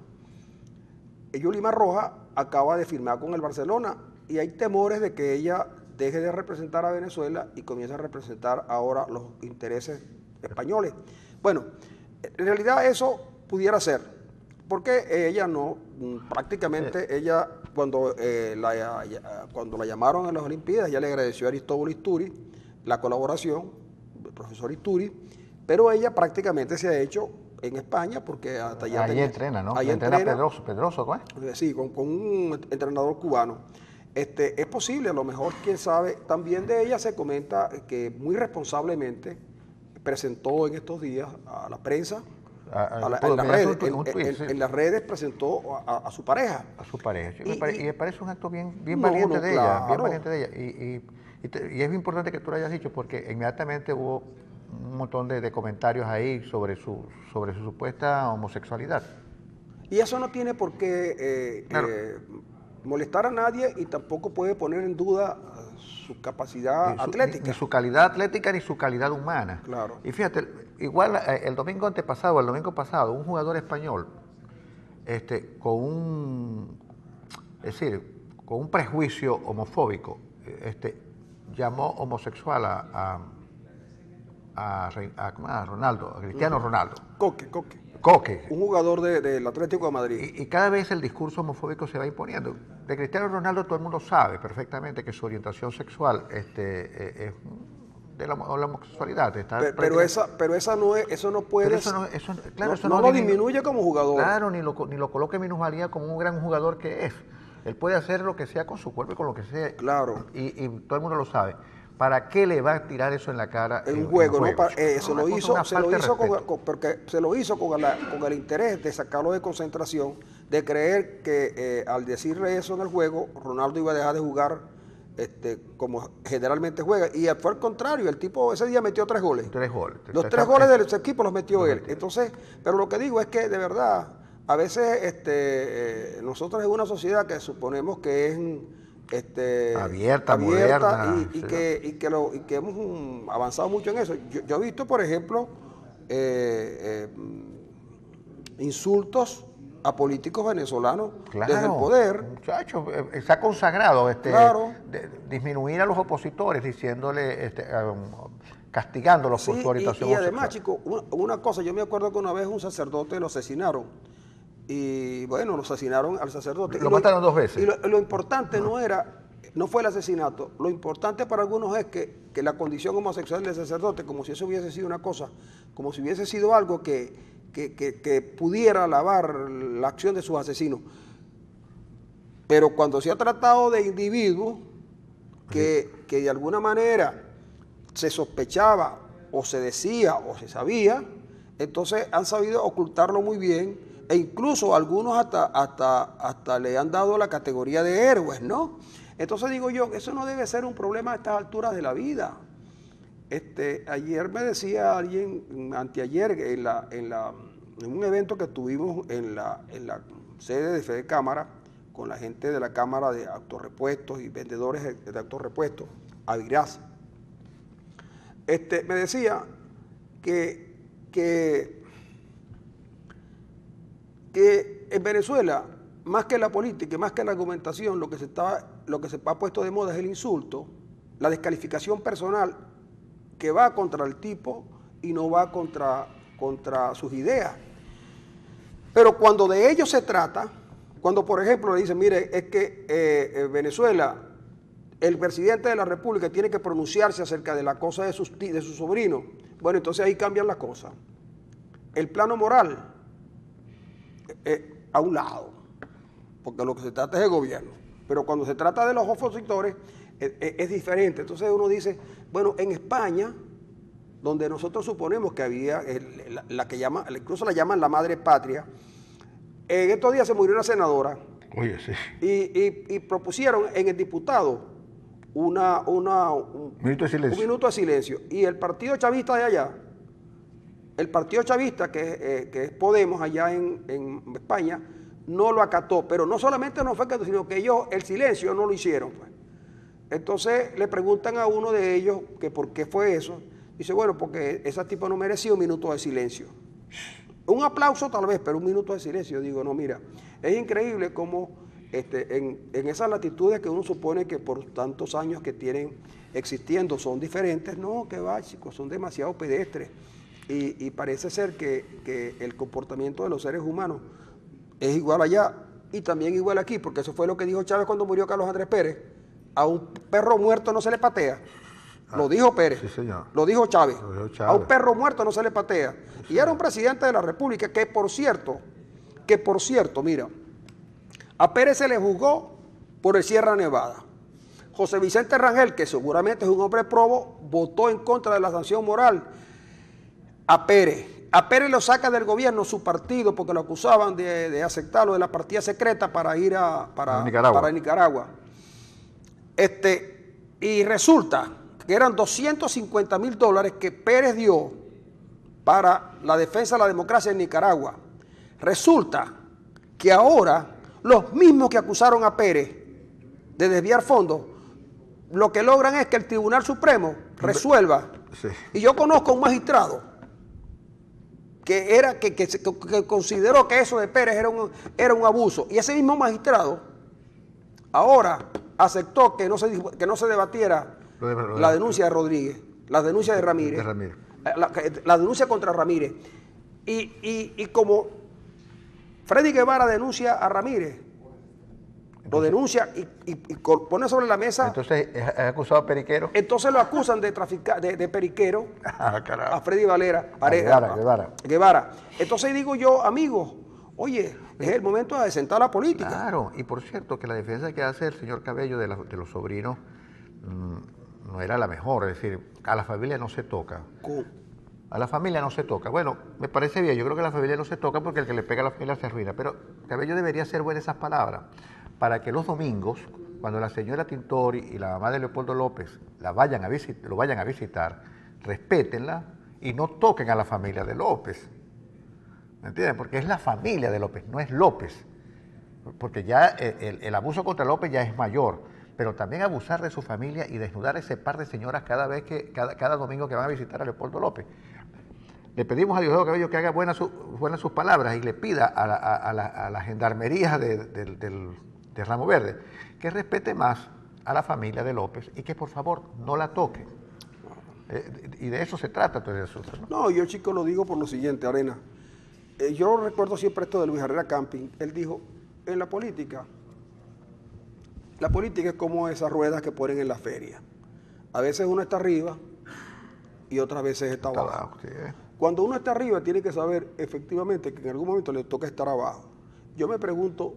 Yulima Roja acaba de firmar con el Barcelona y hay temores de que ella deje de representar a Venezuela y comience a representar ahora los intereses españoles. Bueno, en realidad eso pudiera ser, porque ella no, prácticamente ella, cuando la llamaron a las Olimpiadas, ella le agradeció a Aristóbulo Isturi la colaboración, el profesor Isturi, pero ella prácticamente se ha hecho en España, porque hasta allá Ahí entrena, ¿no? ahí Entrena entrena, Pedroso, ¿no? sí, con un entrenador cubano. Es posible, a lo mejor, quién sabe. También de ella se comenta que muy responsablemente presentó en estos días a la prensa, en las redes, Sí, en las redes presentó a su pareja. a su pareja. Sí, Y, y me parece un acto bien no, valiente no, de ella, bien claro. valiente de ella. Y es importante que tú lo hayas dicho porque inmediatamente hubo un montón de comentarios ahí sobre su supuesta homosexualidad. Y eso no tiene por qué Claro. molestar a nadie y tampoco puede poner en duda su capacidad atlética. Ni su calidad atlética ni su calidad humana. Claro. Y fíjate, igual el domingo antepasado, el domingo pasado, un jugador español, es decir, con un prejuicio homofóbico, llamó homosexual a Ronaldo, a Cristiano Ronaldo. Coque. Coque. Un jugador del Atlético de Madrid. Y cada vez el discurso homofóbico se va imponiendo. De Cristiano Ronaldo todo el mundo sabe perfectamente que su orientación sexual es de la homosexualidad. Pero esa no es, eso no puede. Pero claro, no lo disminuye como jugador. Claro, ni lo coloca en minusvalía como un gran jugador que es. Él puede hacer lo que sea con su cuerpo y con lo que sea. Claro. Y todo el mundo lo sabe. ¿Para qué le va a tirar eso en la cara? En un juego, ¿no? Se lo hizo con el interés de sacarlo de concentración, de creer que al decirle eso en el juego, Ronaldo iba a dejar de jugar como generalmente juega. Y fue al contrario, el tipo ese día metió 3 goles. 3 goles. Los 3 goles del equipo los metió él. Entonces, pero lo que digo es que de verdad, a veces nosotros en una sociedad que suponemos que es abierta, moderna, y que hemos avanzado mucho en eso. Yo he visto, por ejemplo, insultos a políticos venezolanos desde el poder. Muchacho, se ha consagrado Claro. disminuir a los opositores, diciéndole, castigándolos por su orientación y además, homosexual. chicos, una cosa, yo me acuerdo que una vez un sacerdote lo asesinaron. Y bueno, lo asesinaron al sacerdote. Lo mataron 2 veces. Y lo importante no fue el asesinato. Lo importante para algunos es que la condición homosexual del sacerdote, como si eso hubiese sido una cosa, como si hubiese sido algo que pudiera alabar la acción de sus asesinos. Pero cuando se ha tratado de individuos que de alguna manera se sospechaba o se decía o se sabía, entonces han sabido ocultarlo muy bien. E incluso algunos hasta le han dado la categoría de héroes, ¿no? Entonces digo yo, eso no debe ser un problema a estas alturas de la vida. Ayer me decía alguien, anteayer, en un evento que tuvimos en la sede de Fede Cámara, con la gente de la Cámara de Autorepuestos y vendedores de autorepuestos, Aviraz, me decía que en Venezuela, más que la política y más que la argumentación, lo que se ha puesto de moda es el insulto, la descalificación personal que va contra el tipo y no va contra sus ideas. Pero cuando de ello se trata, cuando por ejemplo le dicen, mire, es que Venezuela, el presidente de la República tiene que pronunciarse acerca de la cosa de su sobrino, bueno, entonces ahí cambian las cosas. El plano moral, a un lado, porque lo que se trata es el gobierno, pero cuando se trata de los opositores es diferente. Entonces uno dice, bueno, en España, donde nosotros suponemos que había incluso la llaman la madre patria, en estos días se murió una senadora. Oye, sí. Y propusieron en el diputado un minuto de silencio. Un minuto de silencio. Y el partido chavista de allá, el partido chavista, que es Podemos allá en España, no lo acató. Pero no solamente no fue que, sino que ellos el silencio no lo hicieron. Pues. Entonces le preguntan a uno de ellos que por qué fue eso. Dice, bueno, porque ese tipo no merecía un minuto de silencio. Un aplauso tal vez, pero un minuto de silencio. Digo, no, mira, es increíble cómo en esas latitudes que uno supone que por tantos años que tienen existiendo son diferentes, no, que va, chicos, son demasiado pedestres. Y parece ser que el comportamiento de los seres humanos es igual allá y también igual aquí, porque eso fue lo que dijo Chávez cuando murió Carlos Andrés Pérez. A un perro muerto no se le patea. Lo dijo Pérez. Sí, señor. Lo dijo Chávez. Lo dijo Chávez. A un perro muerto no se le patea. Y era un presidente de la República que por cierto, mira, a Pérez se le juzgó por el Sierra Nevada. José Vicente Rangel, que seguramente es un hombre probo, votó en contra de la sanción moral a Pérez. A Pérez lo saca del gobierno su partido porque lo acusaban de aceptarlo de la partida secreta para ir para Nicaragua. Y resulta que eran $250,000 que Pérez dio para la defensa de la democracia en Nicaragua. Resulta que ahora los mismos que acusaron a Pérez de desviar fondos, lo que logran es que el Tribunal Supremo resuelva. Sí. Y yo conozco a un magistrado que consideró que eso de Pérez era un abuso. Y ese mismo magistrado ahora aceptó que no se debatiera la denuncia de Rodríguez, la denuncia de Ramírez. La denuncia contra Ramírez. Y como Freddy Guevara denuncia a Ramírez, lo denuncia y pone sobre la mesa. Entonces, ¿es acusado de periquero? Entonces lo acusan de periquero a Freddy Guevara. Entonces digo yo, amigos, oye, es el momento de sentar la política. Claro, y por cierto, que la defensa que hace el señor Cabello de los sobrinos no era la mejor, es decir, a la familia no se toca. A la familia no se toca. Bueno, me parece bien, yo creo que a la familia no se toca porque el que le pega a la familia se arruina, pero Cabello debería ser buena esas palabras, para que los domingos, cuando la señora Tintori y la mamá de Leopoldo López lo vayan a visitar, respétenla y no toquen a la familia de López. ¿Me entienden? Porque es la familia de López, no es López. Porque ya el abuso contra López ya es mayor, pero también abusar de su familia y desnudar a ese par de señoras cada domingo que van a visitar a Leopoldo López. Le pedimos a Diosdado Cabello que haga buenas sus palabras y le pida a la gendarmería de Ramo Verde que respete más a la familia de López y que por favor no la toque. Y de eso se trata todo el asunto, ¿no? No, yo, chico, lo digo por lo siguiente, Arena. Yo recuerdo siempre esto de Luis Herrera Camping. Él dijo, en la política es como esas ruedas que ponen en la feria. A veces uno está arriba y otras veces está abajo. Sí. Cuando uno está arriba tiene que saber efectivamente que en algún momento le toca estar abajo. Yo me pregunto,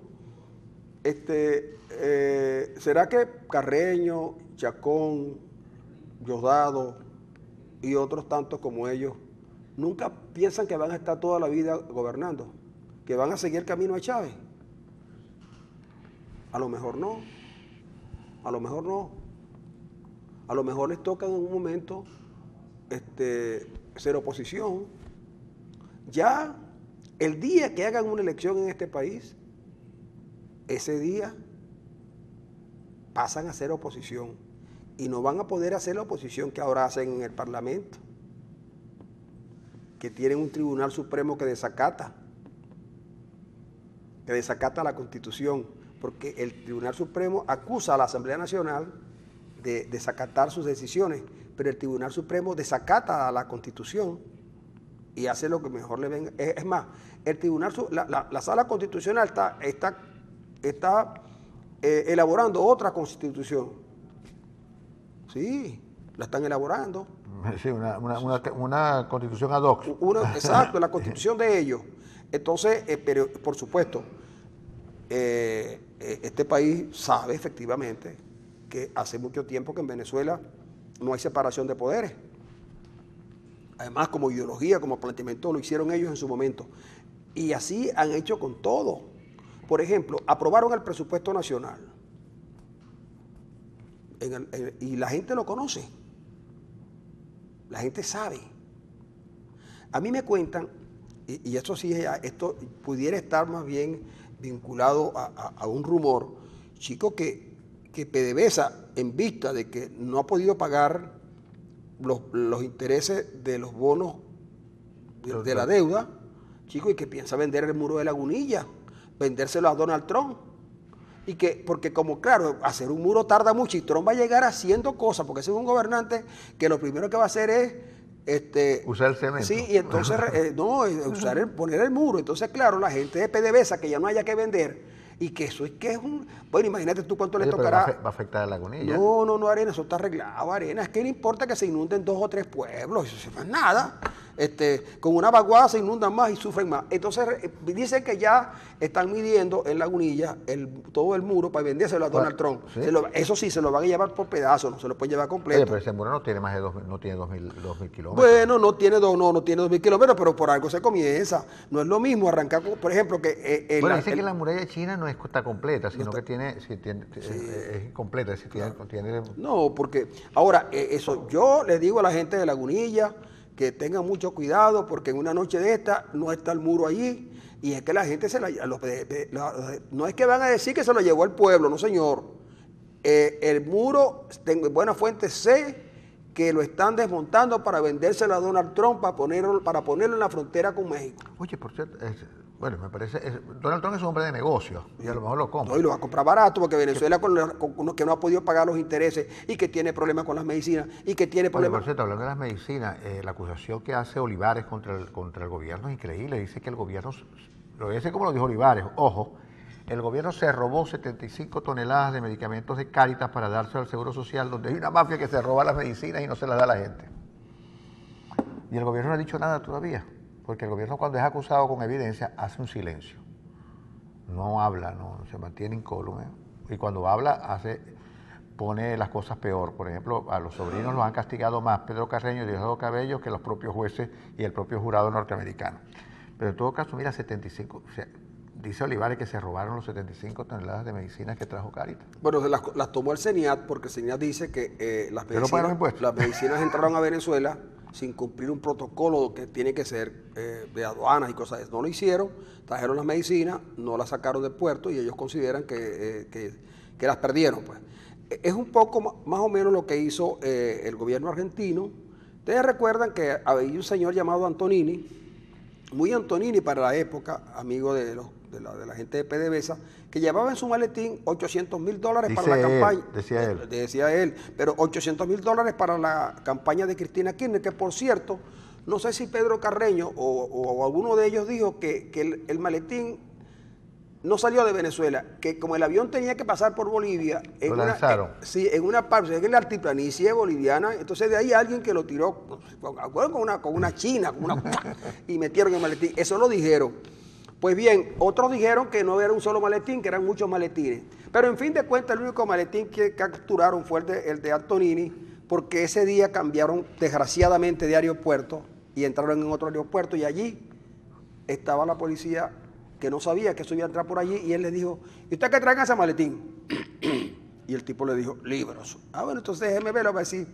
¿será que Carreño, Chacón, Diosdado y otros tantos como ellos nunca piensan que van a estar toda la vida gobernando? ¿Que van a seguir el camino de Chávez? A lo mejor no. A lo mejor no. A lo mejor les toca en un momento ser oposición. Ya el día que hagan una elección en este país, ese día pasan a ser oposición y no van a poder hacer la oposición que ahora hacen en el Parlamento, que tienen un Tribunal Supremo que desacata la Constitución, porque el Tribunal Supremo acusa a la Asamblea Nacional de desacatar sus decisiones, pero el Tribunal Supremo desacata a la Constitución y hace lo que mejor le venga. Es más, el Tribunal, la Sala Constitucional está elaborando otra Constitución. Sí, la están elaborando. Sí, una Constitución ad hoc. Exacto, la Constitución de ellos. Entonces, pero por supuesto, este país sabe efectivamente que hace mucho tiempo que en Venezuela no hay separación de poderes. Además, como ideología, como planteamiento, lo hicieron ellos en su momento. Y así han hecho con todo. Por ejemplo, aprobaron el presupuesto nacional. Y la gente lo conoce. La gente sabe. A mí me cuentan, y esto sí, esto pudiera estar más bien vinculado a un rumor, chico, que PDVSA, en vista de que no ha podido pagar los intereses de los bonos de la deuda, chico, y que piensa vender el muro de Lagunilla, vendérselo a Donald Trump. Porque como claro, hacer un muro tarda mucho y Trump va a llegar haciendo cosas, porque ese es un gobernante que lo primero que va a hacer es usar el cemento. Sí, y entonces poner el muro. Entonces, claro, la gente de PDVSA que ya no haya que vender, Y que eso es que es un... Bueno, imagínate tú cuánto le Oye, pero tocará. va a afectar a Lagunilla. No, Arena, eso está arreglado, Arena. Es que no importa que se inunden 2 o 3 pueblos, eso no es nada. Con una vaguada se inundan más y sufren más. Entonces, dicen que ya están midiendo en Lagunilla todo el muro para vendérselo a Donald Trump. ¿Sí? Eso sí, se lo van a llevar por pedazos, no se lo pueden llevar completo. Oye, pero ese muro no tiene más de 2.000 kilómetros. Bueno, no tiene 2.000 kilómetros, pero por algo se comienza. No es lo mismo arrancar, por ejemplo, que... Bueno, dicen que la muralla china no está completa, sino que es incompleta. Tiene... No, porque ahora, eso yo le digo a la gente de Lagunilla que tengan mucho cuidado, porque en una noche de esta no está el muro allí, y es que la gente no es que van a decir que se lo llevó el pueblo, no señor. El muro, tengo buena fuente, sé que lo están desmontando para vendérselo a Donald Trump para ponerlo en la frontera con México. Oye, por cierto, bueno, me parece, Donald Trump es un hombre de negocios y a lo mejor lo compra. No, y lo va a comprar barato porque Venezuela que no ha podido pagar los intereses y que tiene problemas con las medicinas y que tiene problemas... Oye, por cierto, hablando de las medicinas, la acusación que hace Olivares contra el gobierno es increíble. Dice que el gobierno, lo dice como lo dijo Olivares, ojo, el gobierno se robó 75 toneladas de medicamentos de Cáritas para dárselo al Seguro Social, donde hay una mafia que se roba las medicinas y no se las da a la gente. Y el gobierno no ha dicho nada todavía. Porque el gobierno cuando es acusado con evidencia hace un silencio, no habla, no se mantiene incólume, y cuando habla pone las cosas peor. Por ejemplo, a los sobrinos los han castigado más Pedro Carreño y Diosdado Cabello que los propios jueces y el propio jurado norteamericano. Pero en todo caso, mira, 75, o sea, dice Olivares que se robaron los 75 toneladas de medicinas que trajo Cáritas. Bueno, las tomó el CENIAT porque el CENIAT dice que las medicinas entraron a Venezuela sin cumplir un protocolo que tiene que ser de aduanas y cosas de eso. No lo hicieron, trajeron las medicinas, no las sacaron del puerto y ellos consideran que las perdieron. Pues. Es un poco más o menos lo que hizo el gobierno argentino. Ustedes recuerdan que había un señor llamado Antonini, muy Antonini para la época, amigo de la gente de PDVSA, que llevaba en su maletín $800,000 para la campaña. Decía él, pero $800,000 para la campaña de Cristina Kirchner, que por cierto, no sé si Pedro Carreño o alguno de ellos dijo que el maletín no salió de Venezuela, que como el avión tenía que pasar por Bolivia, en una parte, en la altiplanicie boliviana, entonces de ahí alguien que lo tiró, con una china, y metieron el maletín. Eso lo dijeron. Pues bien, otros dijeron que no era un solo maletín, que eran muchos maletines. Pero en fin de cuentas, el único maletín que capturaron fue el de Antonini, porque ese día cambiaron desgraciadamente de aeropuerto y entraron en otro aeropuerto y allí estaba la policía que no sabía que eso iba a entrar por allí y él le dijo, ¿y usted qué trae ese maletín? Y el tipo le dijo, libros. Ah, bueno, entonces déjeme verlo, a ver si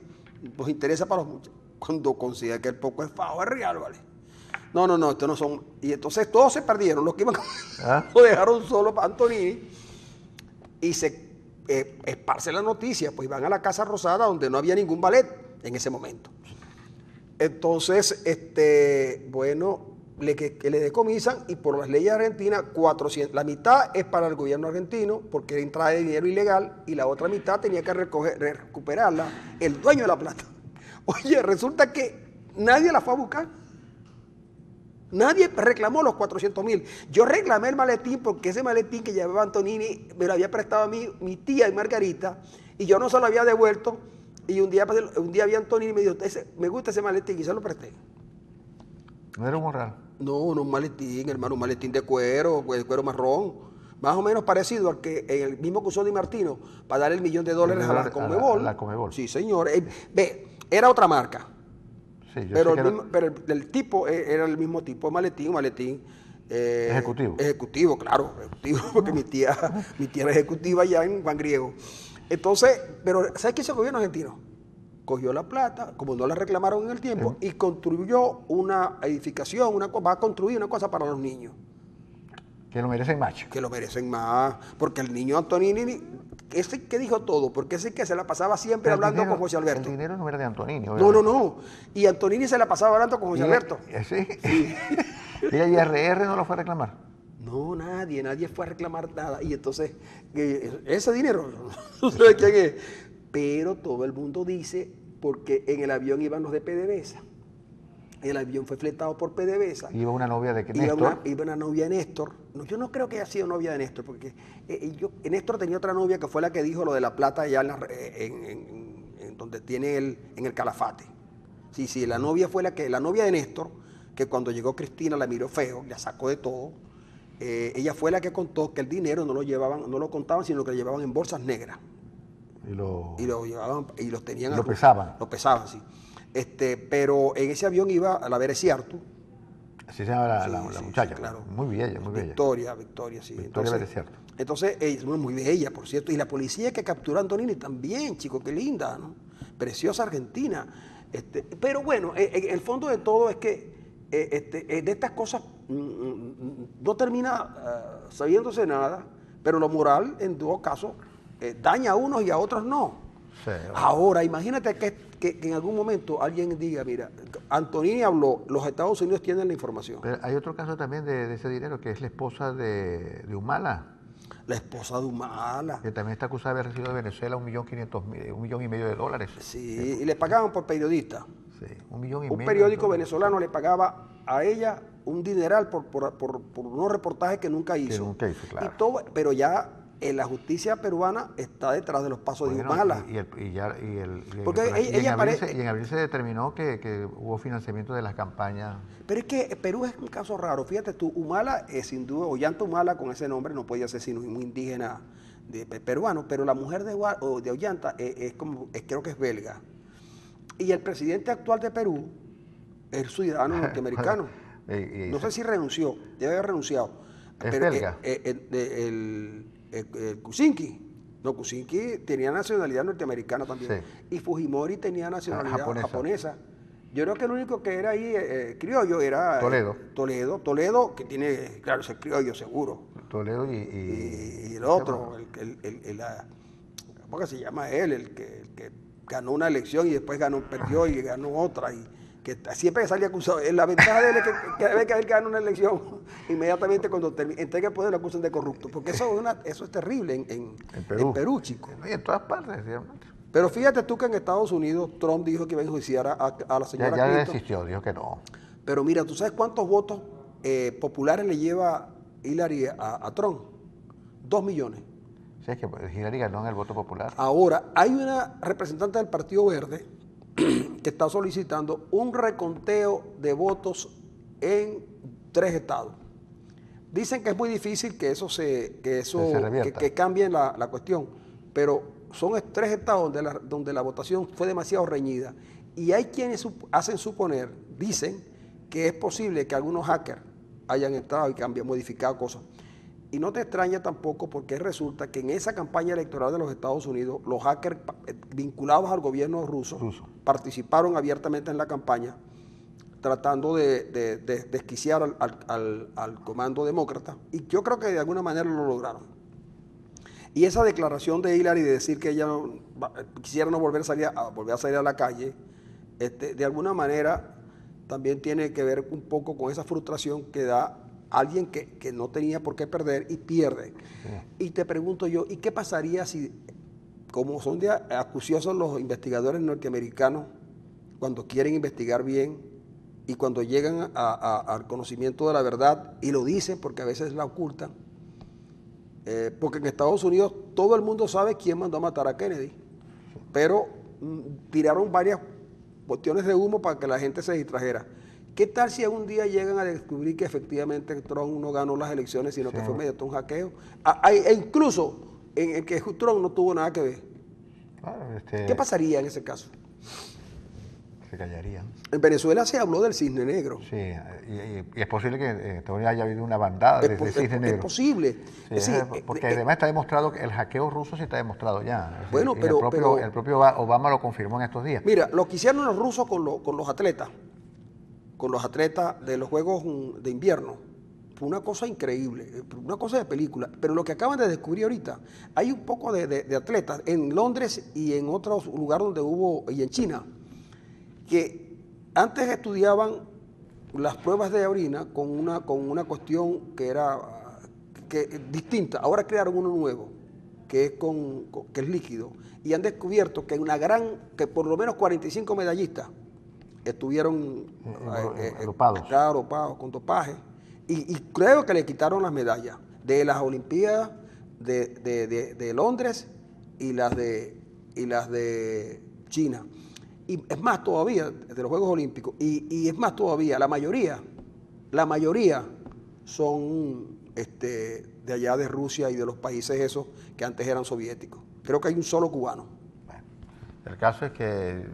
nos interesa para los muchachos. Cuando considera que el poco es fajo, es real, ¿vale? No, estos no son. Y entonces todos se perdieron, los que iban lo dejaron solo para Antonini y se esparce la noticia, pues van a la Casa Rosada donde no había ningún ballet en ese momento. Entonces, bueno, que le decomisan y por las leyes argentinas, 400, la mitad es para el gobierno argentino porque era entrada de dinero ilegal y la otra mitad tenía que recuperarla el dueño de la plata. Oye, resulta que nadie la fue a buscar. Nadie reclamó los 400,000. Yo reclamé el maletín porque ese maletín que llevaba Antonini me lo había prestado a mí, mi tía y Margarita, y yo no se lo había devuelto. Y un día vi a Antonini y me dijo, me gusta ese maletín, y se lo presté. ¿No era un morral? No, un maletín, hermano, un maletín de cuero, pues, de cuero marrón. Más o menos parecido al que el mismo que usó Di Martino para darle $1 millón a la Conmebol. A la Conmebol. Sí, señor. Era otra marca. Sí, pero el tipo era el mismo tipo de maletín, un maletín ejecutivo. Ejecutivo, claro, ejecutivo, porque mi tía era ejecutiva allá en Juan Griego. Entonces, pero ¿sabes qué hizo el gobierno argentino? Cogió la plata, como no la reclamaron en el tiempo, y construyó una edificación, va a construir una cosa para los niños. Que lo merecen más. Que lo merecen más, porque el niño Antonini, ese que dijo todo, porque ese que se la pasaba siempre hablando con José Alberto. El dinero no era de Antonini. No. Y Antonini se la pasaba hablando con José Alberto. Sí. ¿Y el IRR no lo fue a reclamar? No, nadie fue a reclamar nada. Y entonces, ese dinero, no sé quién es. Pero todo el mundo dice, porque en el avión iban los de PDVSA. El avión fue fletado por PDVSA. ¿Iba una novia de Néstor? Iba una novia de Néstor. No, yo no creo que haya sido novia de Néstor, porque Néstor tenía otra novia que fue la que dijo lo de la plata allá en donde tiene él, en el Calafate. Sí, la novia fue la novia de Néstor, que cuando llegó Cristina la miró feo, la sacó de todo. Ella fue la que contó que el dinero no lo contaban, sino que lo llevaban en bolsas negras. Y lo llevaban y los tenían. Lo pesaban. Lo pesaban, sí. Pero en ese avión iba a la Bereciartu. Así se llama la muchacha. Sí, claro. Muy bella, muy bella. Victoria, sí. Victoria Bereciartu. Entonces, muy bella, por cierto. Y la policía que capturó a Antonini también, chico, qué linda, ¿no? Preciosa Argentina. Pero bueno, el fondo de todo es que de estas cosas no termina sabiéndose nada, pero lo moral, en todo caso, daña a unos y a otros no. Sí, ahora, imagínate que en algún momento alguien diga, mira, Antonini habló, los Estados Unidos tienen la información. Pero hay otro caso también de ese dinero, que es la esposa de Humala. La esposa de Humala. Que también está acusada de haber recibido de Venezuela $1,500,000. Sí, y le pagaban por periodista. Sí, $1,500,000. Un periódico venezolano le pagaba a ella un dineral por unos reportajes que nunca hizo. Que nunca hizo, claro. Y todo, pero ya la justicia peruana está detrás de los pasos de Humala. Y en abril se determinó que hubo financiamiento de las campañas. Pero es que Perú es un caso raro. Fíjate tú, Humala es sin duda, Ollanta Humala con ese nombre no podía ser sino un indígena peruano, pero la mujer de Ollanta creo que es belga. Y el presidente actual de Perú es ciudadano norteamericano. No sé si renunció, debe haber renunciado. ¿Es belga? Kuczynski. No, Kuczynski tenía nacionalidad norteamericana también. Sí. Y Fujimori tenía nacionalidad japonesa. Yo creo que el único que era ahí criollo era Toledo, que tiene, claro, ese criollo seguro. Toledo y el otro, ¿cómo que se llama él? El que ganó una elección y después perdió y ganó otra. Y que siempre salía acusado. La ventaja de él es que cada vez que él gana una elección, inmediatamente cuando entrega el poder lo acusan de corrupto. Porque eso es terrible en Perú, chico. Y en todas partes, realmente. Pero fíjate tú que en Estados Unidos Trump dijo que iba a enjuiciar a la señora Ya Clinton. desistió, dijo que no. Pero mira, ¿tú sabes cuántos votos populares le lleva Hillary a Trump? 2 millones. Sí, es que Hillary ganó en el voto popular. Ahora, hay una representante del Partido Verde que está solicitando un reconteo de votos en 3 estados. Dicen que es muy difícil que cambie la cuestión, pero son 3 estados donde la votación fue demasiado reñida. Y hay quienes dicen que es posible que algunos hackers hayan entrado y que han modificado cosas. Y no te extraña tampoco porque resulta que en esa campaña electoral de los Estados Unidos, los hackers vinculados al gobierno ruso participaron abiertamente en la campaña, tratando de desquiciar al comando demócrata. Y yo creo que de alguna manera lo lograron. Y esa declaración de Hillary de decir que ella quisiera no volver a salir a la calle, de alguna manera también tiene que ver un poco con esa frustración que da alguien que no tenía por qué perder y pierde. Sí. Y te pregunto yo, ¿y qué pasaría si, como son acuciosos los investigadores norteamericanos, cuando quieren investigar bien y cuando llegan al conocimiento de la verdad y lo dicen porque a veces la ocultan? Porque en Estados Unidos todo el mundo sabe quién mandó a matar a Kennedy, pero tiraron varias cuestiones de humo para que la gente se distrajera. ¿Qué tal si algún día llegan a descubrir que efectivamente Trump no ganó las elecciones, sino que fue mediante un hackeo? E incluso en que Trump no tuvo nada que ver. ¿Qué pasaría en ese caso? Se callarían. En Venezuela se habló del cisne negro. Sí, y es posible que todavía haya habido una bandada de cisne negro. Es posible. Sí, porque además está demostrado que el hackeo ruso sí está demostrado ya. Bueno, el propio Obama lo confirmó en estos días. Mira, lo que hicieron los rusos con los atletas de los Juegos de Invierno, fue una cosa increíble, una cosa de película. Pero lo que acaban de descubrir ahorita, hay un poco de atletas en Londres y en otros lugares donde hubo, y en China, que antes estudiaban las pruebas de orina con una cuestión que era distinta. Ahora crearon uno nuevo, que es líquido, y han descubierto que por lo menos 45 medallistas estuvieron agrupados. agrupados con dopaje y creo que le quitaron las medallas de las Olimpiadas de Londres y las de China. Y es más todavía, de los Juegos Olímpicos, y es más todavía, la mayoría son de allá de Rusia y de los países esos que antes eran soviéticos. Creo que hay un solo cubano. Bueno, el caso es que,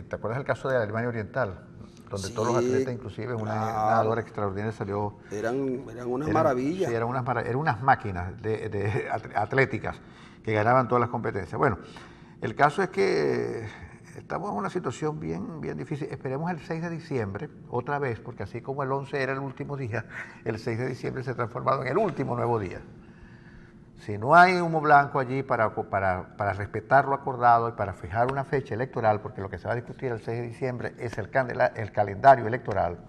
¿te acuerdas del caso de Alemania Oriental? Donde todos los atletas, inclusive una nadadora extraordinaria salió... Eran unas maravillas. Sí, eran unas máquinas atléticas que ganaban todas las competencias. Bueno, el caso es que estamos en una situación bien difícil. Esperemos el 6 de diciembre, otra vez, porque así como el 11 era el último día, el 6 de diciembre se ha transformado en el último nuevo día. Si no hay humo blanco allí para respetar lo acordado y para fijar una fecha electoral, porque lo que se va a discutir el 6 de diciembre es el calendario electoral,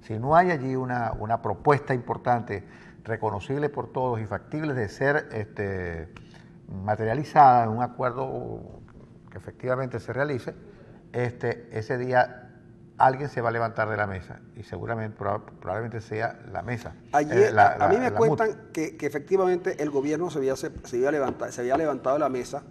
si no hay allí una propuesta importante, reconocible por todos y factible de ser materializada en un acuerdo que efectivamente se realice, ese día alguien se va a levantar de la mesa y seguramente, probablemente sea la mesa. Ayer, a mí me cuentan que efectivamente el gobierno se había levantado de la mesa,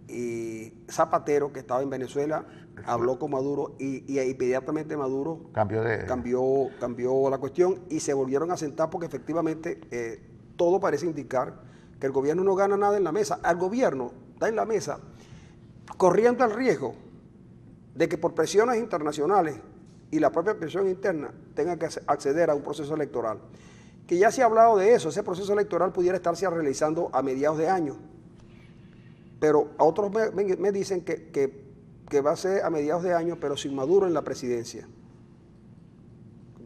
y Zapatero, que estaba en Venezuela, habló con Maduro y inmediatamente Maduro cambió la cuestión y se volvieron a sentar porque efectivamente todo parece indicar que el gobierno no gana nada en la mesa. Al gobierno está en la mesa corriendo el riesgo de que por presiones internacionales y la propia presión interna tenga que acceder a un proceso electoral. Que ya se ha hablado de eso, ese proceso electoral pudiera estarse realizando a mediados de año. Pero a otros me dicen que va a ser a mediados de año, pero sin Maduro en la presidencia.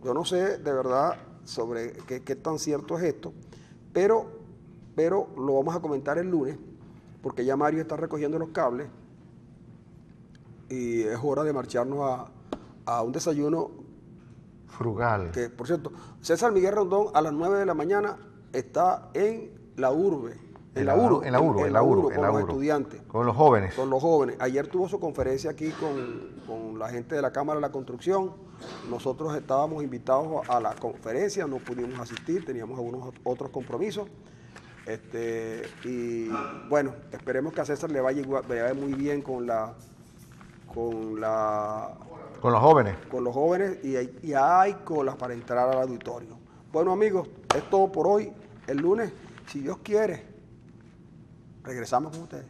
Yo no sé de verdad sobre qué tan cierto es esto, pero lo vamos a comentar el lunes, porque ya Mario está recogiendo los cables y es hora de marcharnos a un desayuno frugal. Que, por cierto, César Miguel Rondón a las 9 de la mañana está en la urbe. En la URU, con los estudiantes. Con los jóvenes. Con los jóvenes. Ayer tuvo su conferencia aquí con la gente de la Cámara de la Construcción. Nosotros estábamos invitados a la conferencia, no pudimos asistir, teníamos algunos otros compromisos. Y bueno, esperemos que a César le vaya muy bien con los jóvenes. Con los jóvenes y hay colas para entrar al auditorio. Bueno, amigos, es todo por hoy. El lunes, si Dios quiere, regresamos con ustedes.